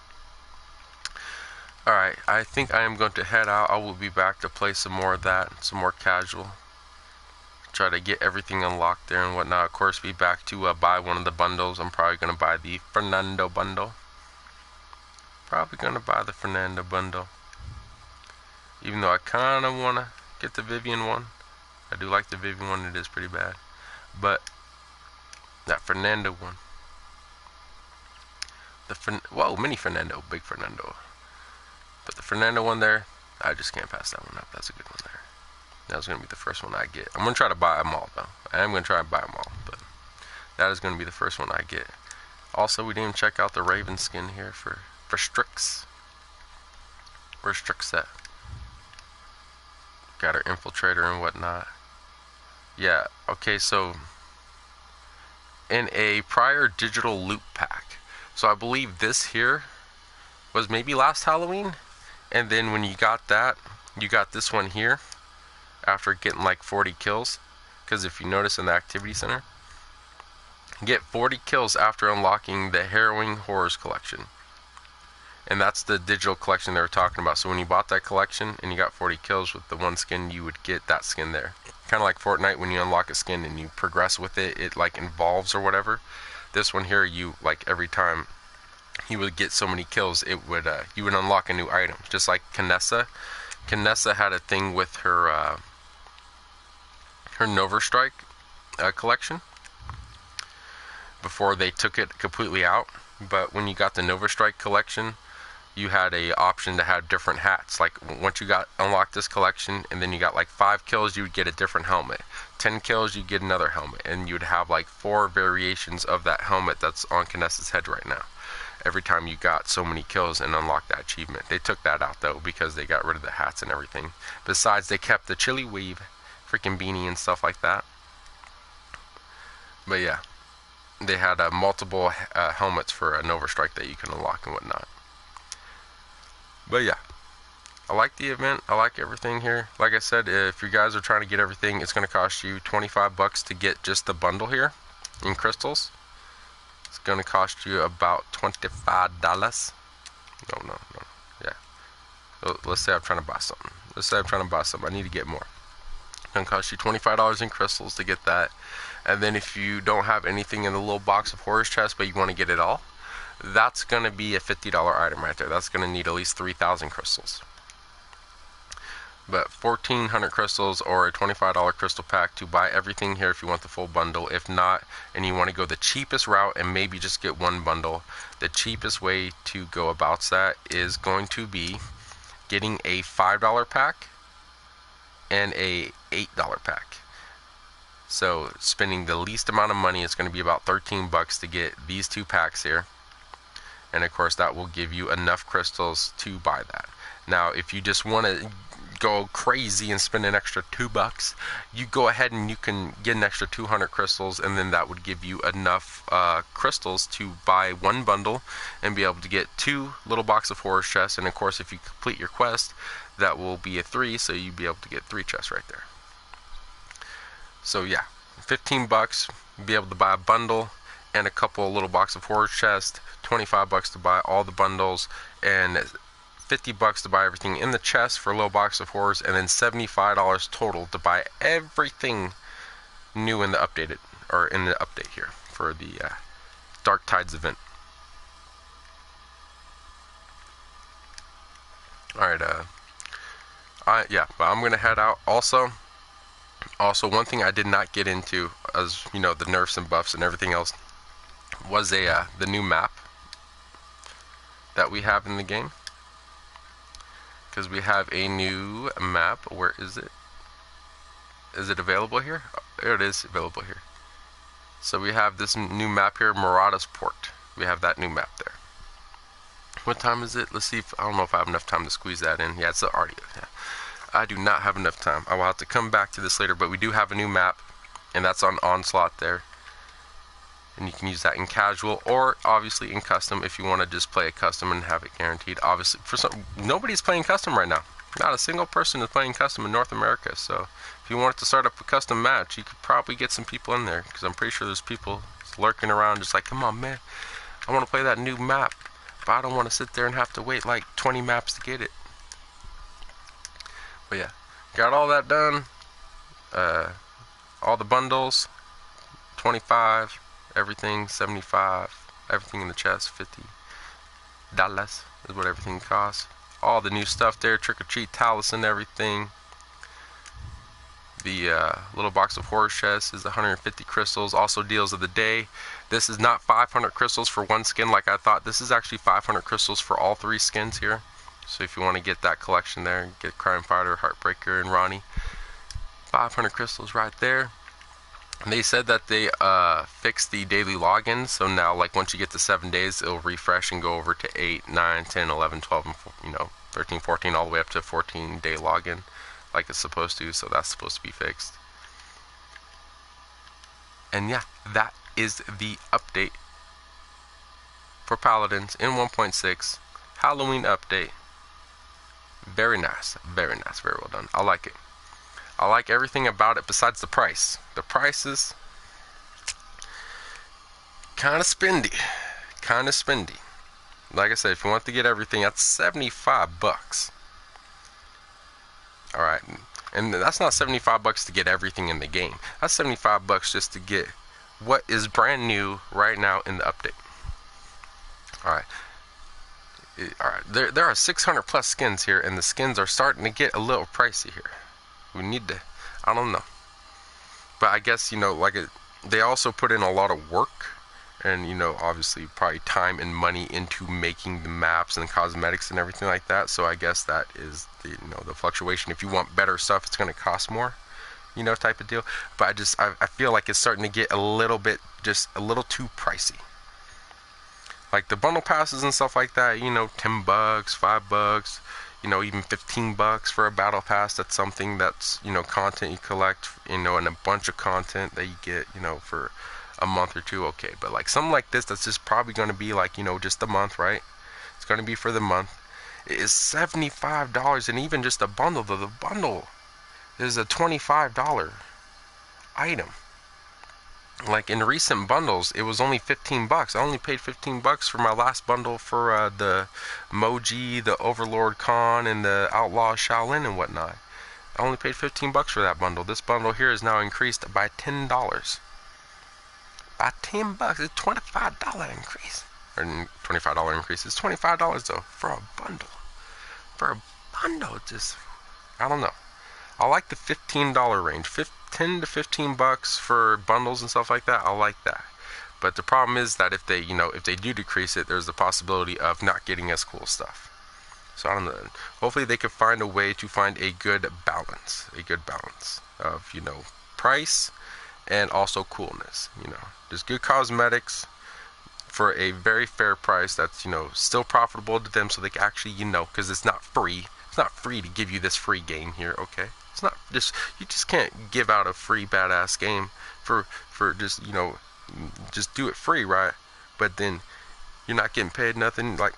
Alright, I think I am going to head out. I will be back to play some more of that, some more casual. Try to get everything unlocked there and whatnot. Of course, be back to buy one of the bundles. I'm probably going to buy the Fernando bundle. Probably going to buy the Fernando bundle. Even though I kind of want to get the Vivian one. I do like the Vivian one. It is pretty bad. But that Fernando one. Whoa, mini Fernando, big Fernando. But the Fernando one there, I just can't pass that one up. That's a good one there. That was going to be the first one I get. I'm going to try to buy them all, though. I am going to try to buy them all, but that is going to be the first one I get. Also, we didn't even check out the Raven skin here for Strix. Where's Strix at? Got our Infiltrator and whatnot. Yeah, okay, so in a prior digital loot pack. So I believe this here was maybe last Halloween. And then when you got that, you got this one here after getting like 40 kills. Because if you notice in the activity center, get 40 kills after unlocking the Harrowing Horrors collection. And that's the digital collection they were talking about. So when you bought that collection and you got 40 kills with the one skin, you would get that skin there. Kind of like Fortnite, when you unlock a skin and you progress with it, it like evolves or whatever. This one here, you like every time you would get so many kills, it would you would unlock a new item. Just like Canessa. Canessa had a thing with her Nova Strike collection before they took it completely out. But when you got the Nova Strike collection, you had a option to have different hats. Like once you unlocked this collection and then you got like 5 kills, you would get a different helmet. 10 kills, you get another helmet, and you would have like 4 variations of that helmet that's on Canessa's head right now. Every time you got so many kills and unlocked that achievement. They took that out though because they got rid of the hats and everything. Besides, they kept the chili weave, freaking beanie and stuff like that. But yeah, they had multiple helmets for a Nova Strike that you can unlock and whatnot. But yeah, I like the event. I like everything here. Like I said, if you guys are trying to get everything, it's going to cost you $25 to get just the bundle here in crystals. It's going to cost you about $25. No. Yeah. So let's say I'm trying to buy something. I need to get more. It's going to cost you $25 in crystals to get that. And then if you don't have anything in the little box of horrors chest, but you want to get it all, that's going to be a $50 item right there. That's going to need at least 3,000 crystals. But 1,400 crystals or a $25 crystal pack to buy everything here if you want the full bundle. If not, and you want to go the cheapest route and maybe just get one bundle, the cheapest way to go about that is going to be getting a $5 pack and a $8 pack. So spending the least amount of money is going to be about $13 to get these 2 packs here. And of course that will give you enough crystals to buy that. Now, if you just want to go crazy and spend an extra $2, you go ahead and you can get an extra 200 crystals, and then that would give you enough crystals to buy one bundle and be able to get 2 little box of horror chests. And of course, if you complete your quest, that will be a 3, so you'd be able to get 3 chests right there. So yeah, $15, be able to buy a bundle and a couple little box of horror chests, $25 to buy all the bundles, and $50 to buy everything in the chest for a little box of horrors, and then $75 total to buy everything new in the updated, or in the update here for the Dark Tides event. Alright, yeah, but I'm gonna head out. Also, one thing I did not get into, as you know, the nerfs and buffs and everything else, was the new map that we have in the game. Because we have a new map. Where is it? Is it available here? Oh, there it is, available here. So we have this new map here, Murata's Port. We have that new map there. What time is it? Let's see if, I don't know if I have enough time to squeeze that in. Yeah, it's already, yeah. I do not have enough time. I will have to come back to this later, but we do have a new map, and that's on Onslaught there. And you can use that in casual, or obviously in custom if you want to just play a custom and have it guaranteed. Obviously, nobody's playing custom right now. Not a single person is playing custom in North America. So if you wanted to start up a custom match, you could probably get some people in there, because I'm pretty sure there's people lurking around just like, come on, man, I want to play that new map, but I don't want to sit there and have to wait like 20 maps to get it. But yeah, got all that done. All the bundles, 25. Everything 75, everything in the chest $50 is what everything costs. All the new stuff there, trick or treat talisman, everything. The little box of horror chests is 150 crystals. Also, deals of the day. This is not 500 crystals for one skin like I thought. This is actually 500 crystals for all 3 skins here. So if you want to get that collection there, get Crime Fighter, Heartbreaker, and Ronnie, 500 crystals right there. And they said that they fixed the daily login, so now like once you get to 7 days, it'll refresh and go over to 8, 9, 10, 11, 12, and 13, 14, all the way up to 14-day login like it's supposed to, so that's supposed to be fixed. And yeah, that is the update for Paladins in 1.6 Halloween update. Very nice, very well done. I like it. I like everything about it besides the price. The prices, kind of spendy. Like I said, if you want to get everything, that's $75. Alright, and that's not $75 to get everything in the game. That's $75 just to get what is brand new right now in the update. Alright. There are 600 plus skins here, and the skins are starting to get a little pricey here. We need to, I don't know, but I guess, they also put in a lot of work, and obviously probably time and money into making the maps and the cosmetics and everything like that. So I guess that is the the fluctuation. If you want better stuff, it's going to cost more, type of deal. But I feel like it's starting to get a little bit, just a little too pricey. Like the bundle passes and stuff like that, $10, $5, even $15 for a battle pass. That's something that's, content you collect, and a bunch of content that you get, for a month or two. Okay, but like something like this, that's just probably going to be like, just a month, right? It's going to be for the month. It is $75, and even just a bundle, though, the bundle is a $25 item. Like in recent bundles, it was only $15. I only paid $15 for my last bundle for the Moji, the Overlord Khan, and the Outlaw Shaolin and whatnot. I only paid $15 for that bundle. This bundle here is now increased by $10. By $10, it's a $25 increase. Or $25 increase. It's $25 though for a bundle. For a bundle, just, I don't know. I like the $15 range. 10 to $15 for bundles and stuff like that. I like that. But the problem is that if they, if they do decrease it, there's the possibility of not getting as cool stuff. So I don't know. Hopefully they could find a way to find a good balance of, price and also coolness. Just good cosmetics for a very fair price that's, still profitable to them, so they can actually, because it's not free. not free to give you this free game here, okay? It's not just, you just can't give out a free badass game for just, you know, just do it free, right? But then you're not getting paid nothing. Like,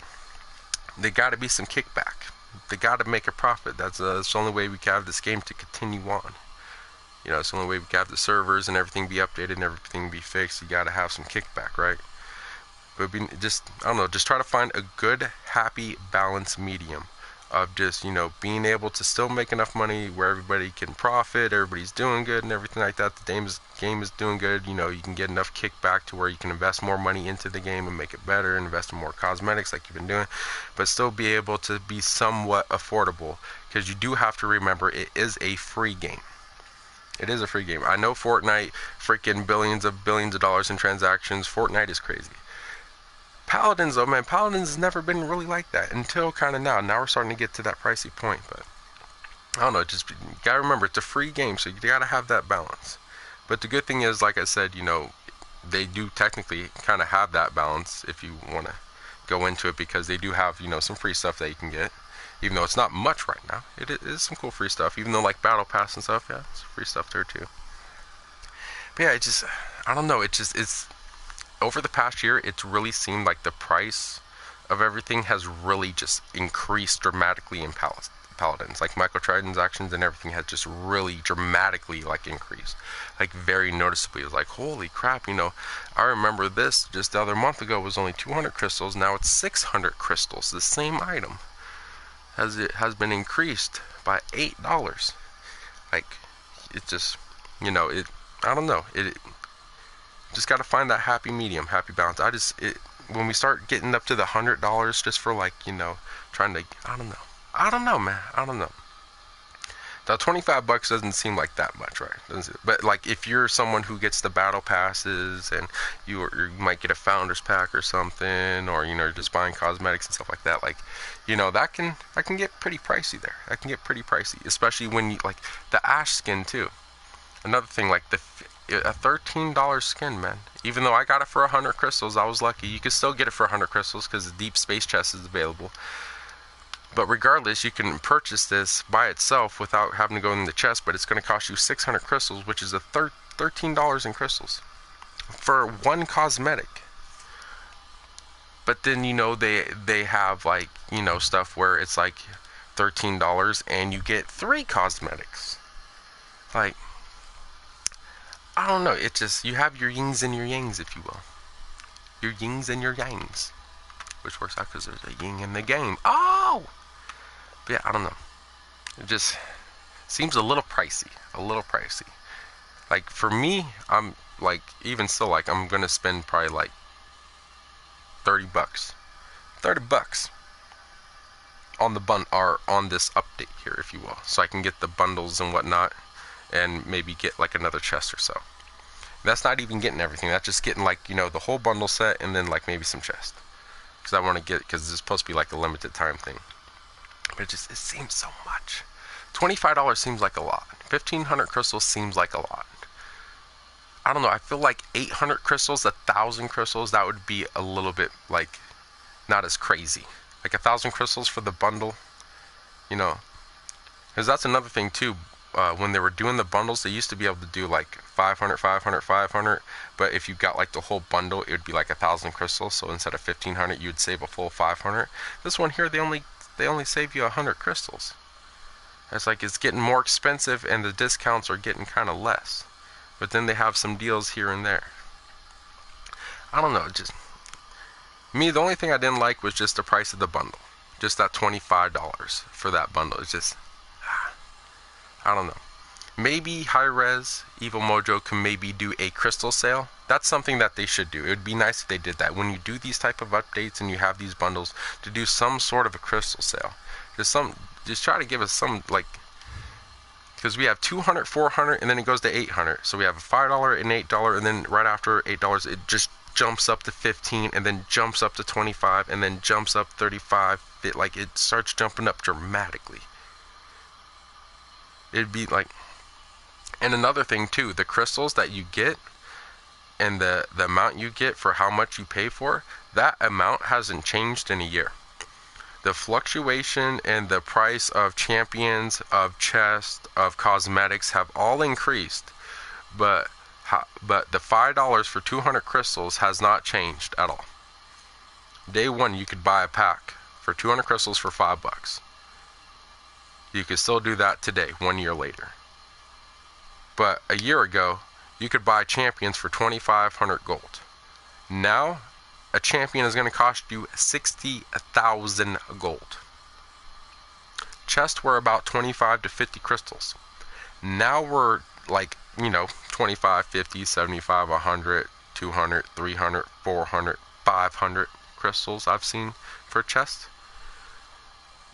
there got to be some kickback. They got to make a profit. That's the only way we can have this game to continue on. You know, it's the only way we can have the servers and everything be updated and everything be fixed. You got to have some kickback, right? But just, I don't know, just try to find a good, happy, balanced medium of just, you know, being able to still make enough money where everybody can profit, everybody's doing good and everything like that. The game is doing good. You know, you can get enough kickback to where you can invest more money into the game and make it better, and invest in more cosmetics like you've been doing, but still be able to be somewhat affordable, because you do have to remember it is a free game. It is a free game. I know Fortnite, freaking billions of dollars in transactions. Fortnite is crazy. Paladins, though, man, Paladins has never been really like that until kind of now. Now we're starting to get to that pricey point, but I don't know. Just you gotta remember, it's a free game, so you gotta have that balance. But the good thing is, like I said, you know, they do technically kind of have that balance if you want to go into it, because they do have, you know, some free stuff that you can get, even though it's not much right now. It is some cool free stuff, even though like Battle Pass and stuff, yeah, it's free stuff there too. But yeah, it just, I don't know. It's over the past year, it's really seemed like the price of everything has really just increased dramatically in Paladins. Like microtransactions and everything has just really dramatically like increased, like very noticeably. It's like, holy crap, you know, I remember this just the other month ago was only 200 crystals. Now it's 600 crystals. The same item has been increased by $8. Like, it just, you know, I don't know, it just got to find that happy medium, happy balance. When we start getting up to the $100 just for, like, you know, trying to, I don't know, man. I don't know. Now, $25 doesn't seem like that much, right? But like, if you're someone who gets the battle passes and you might get a founders pack or something, or, you know, just buying cosmetics and stuff like that, like, you know, that can get pretty pricey there. That can get pretty pricey, especially when you, like, the Ash skin too. Another thing, like a $13 skin, man. Even though I got it for 100 crystals, I was lucky. You can still get it for 100 crystals because the deep space chest is available. But regardless, you can purchase this by itself without having to go in the chest, but it's going to cost you 600 crystals, which is a $13 in crystals for one cosmetic. But then, you know, they have, like, you know, stuff where it's like $13 and you get 3 cosmetics. Like, I don't know, it just, you have your yings and your yangs, if you will. Your yings and your yangs. Which works out because there's a yin in the game. Oh! But yeah, I don't know. It just seems a little pricey. A little pricey. Like, for me, I'm, like, even still, like, I'm going to spend probably, like, $30. $30 on the on this update here, if you will. So I can get the bundles and whatnot, and maybe get, like, another chest or so. That's not even getting everything. That's just getting, like, you know, the whole bundle set, and then, like, maybe some chest. Because I want to get, because it's supposed to be like a limited time thing. But it seems so much. $25 seems like a lot. 1,500 crystals seems like a lot. I don't know, I feel like 800 crystals, 1,000 crystals, that would be a little bit, like, not as crazy. Like 1,000 crystals for the bundle, you know. Because that's another thing too. When they were doing the bundles, they used to be able to do like 500, 500, 500. But if you got like the whole bundle, it would be like 1,000 crystals. So instead of 1,500, you'd save a full 500. This one here, they only save you 100 crystals. It's like it's getting more expensive, and the discounts are getting kind of less. But then they have some deals here and there. I don't know. Just me, the only thing I didn't like was just the price of the bundle. Just that $25 for that bundle. It's just, I don't know. Maybe Hi-Rez, Evil Mojo can maybe do a crystal sale. That's something that they should do. It would be nice if they did that. When you do these type of updates and you have these bundles, to do some sort of a crystal sale. Just try to give us some, like, because we have 200, 400, and then it goes to 800. So we have a $5 and $8, and then right after $8, it just jumps up to 15, and then jumps up to 25, and then jumps up 35. It starts jumping up dramatically. It'd be like, and another thing too, the crystals that you get and the amount you get for how much you pay for, that amount hasn't changed in a year. The fluctuation in the price of champions, of chests, of cosmetics have all increased, but the $5 for 200 crystals has not changed at all. Day one, you could buy a pack for 200 crystals for $5. You could still do that today, 1 year later. But a year ago, you could buy champions for 2,500 gold. Now, a champion is going to cost you 60,000 gold. Chests were about 25 to 50 crystals. Now we're like, 25, 50, 75, 100, 200, 300, 400, 500 crystals I've seen for chests.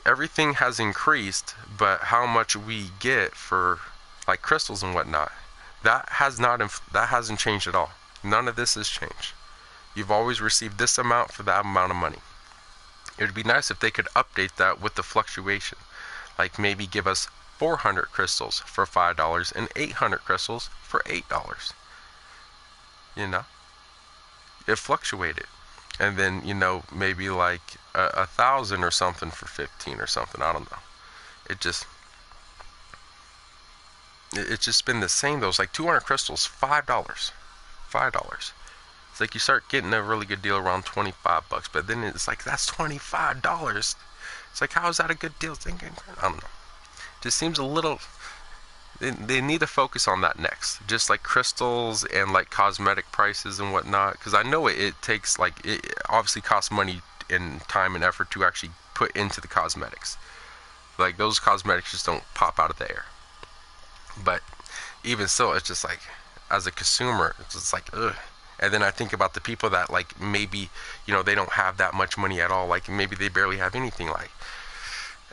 Everything has increased, but how much we get for like crystals and whatnot, that hasn't changed at all. None of this has changed. You've always received this amount for that amount of money. It would be nice if they could update that with the fluctuation. Like maybe give us 400 crystals for $5 and 800 crystals for $8. It fluctuated. And then, maybe like 1,000 or something for 15 or something. I don't know. It's just been the same though. It's like 200 crystals, $5. It's like you start getting a really good deal around $25, but then it's like that's $25. It's like, how is that a good deal? I don't know. It just seems a little. They need to focus on that next, just like crystals and like cosmetic prices and whatnot. Because I know it takes it obviously costs money and time and effort to actually put into the cosmetics. Like those cosmetics just don't pop out of the air. But even still, it's just like, as a consumer, it's just like, ugh. And then I think about the people that like maybe, they don't have that much money at all. Like maybe they barely have anything,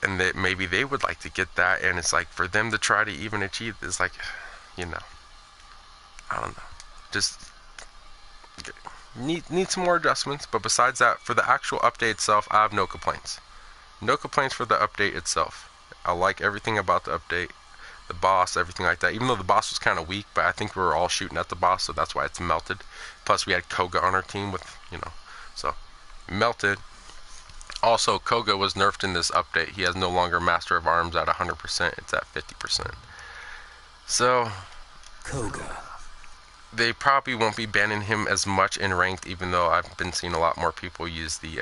and that maybe they would like to get that. And it's like for them to try to even achieve this, like, I don't know. Just need some more adjustments. But besides that, for the actual update itself, I have no complaints. No complaints for the update itself. I like everything about the update. The boss, everything like that. Even though the boss was kind of weak, but I think we were all shooting at the boss, so that's why it's melted. Plus, we had Koga on our team with, so melted. Also, Koga was nerfed in this update. He has no longer Master of Arms at 100%. It's at 50%. So, Koga. They probably won't be banning him as much in ranked, even though I've been seeing a lot more people use the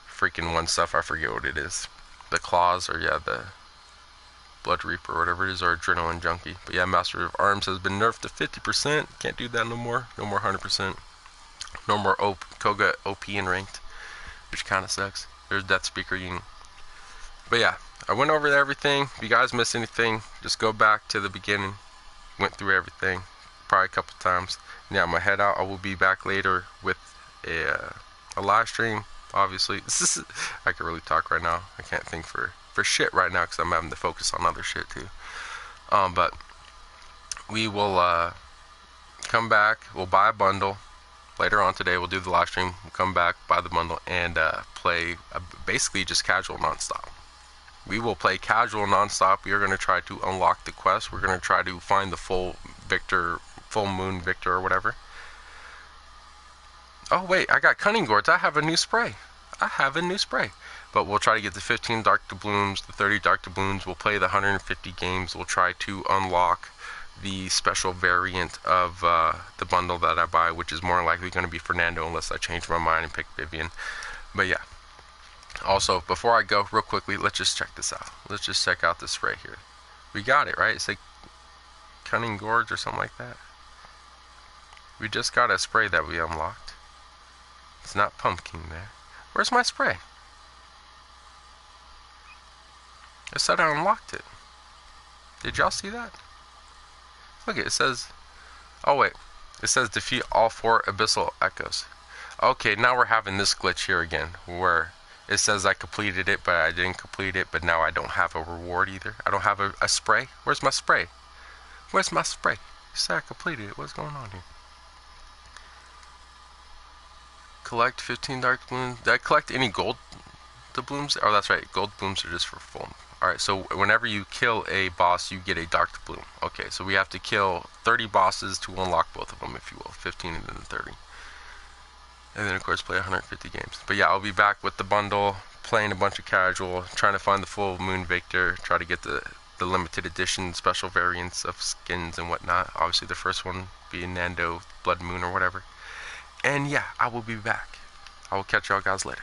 freaking one stuff. I forget what it is. The claws, or the Blood Reaper, or whatever it is, or Adrenaline Junkie. But yeah, Master of Arms has been nerfed to 50%. Can't do that no more. No more 100%. No more Koga OP in ranked, which kind of sucks. There's Death Speaker Ying. But yeah, I went over everything. If you guys missed anything, just go back to the beginning. Went through everything, probably a couple times. Yeah, I'm gonna head out. I will be back later with a live stream. Obviously, I can really talk right now. I can't think for shit right now because I'm having to focus on other shit too. But we will come back. We'll buy a bundle later on today. We'll do the live stream. We'll come back, buy the bundle, and play basically just casual nonstop. We will play casual nonstop. We are going to try to unlock the quest. We're going to try to find the full moon victor or whatever. Oh wait, I got cunning gourds. I have a new spray. But we'll try to get the 15 dark doubloons, the 30 dark doubloons. We'll play the 150 games. We'll try to unlock the special variant of the bundle that I buy, which is more likely going to be Fernando unless I change my mind and pick Vivian. But yeah. Also, before I go, real quickly, let's just check this out. Let's just check out this spray here. We got it, right? It's like Cunning Gorge or something like that. We just got a spray that we unlocked. It's not pumpkin there. Where's my spray? I said I unlocked it. Did y'all see that? Look, it says... Oh, wait. It says defeat all 4 Abyssal Echoes. Okay, now we're having this glitch here again, where it says I completed it, but I didn't complete it, but now I don't have a reward either. I don't have a spray. Where's my spray? Where's my spray? You said I completed it. What's going on here? Collect 15 dark doubloons. Did I collect any gold doubloons? Oh, that's right. Gold doubloons are just for full. Alright, so whenever you kill a boss, you get a dark doubloon. Okay, so we have to kill 30 bosses to unlock both of them, if you will. 15 and then 30. And then, of course, play 150 games. But yeah, I'll be back with the bundle, playing a bunch of casual, trying to find the full Moon Victor, try to get the limited edition special variants of skins and whatnot. Obviously the first one being Nando Blood Moon or whatever. And yeah, I will be back. I will catch y'all guys later.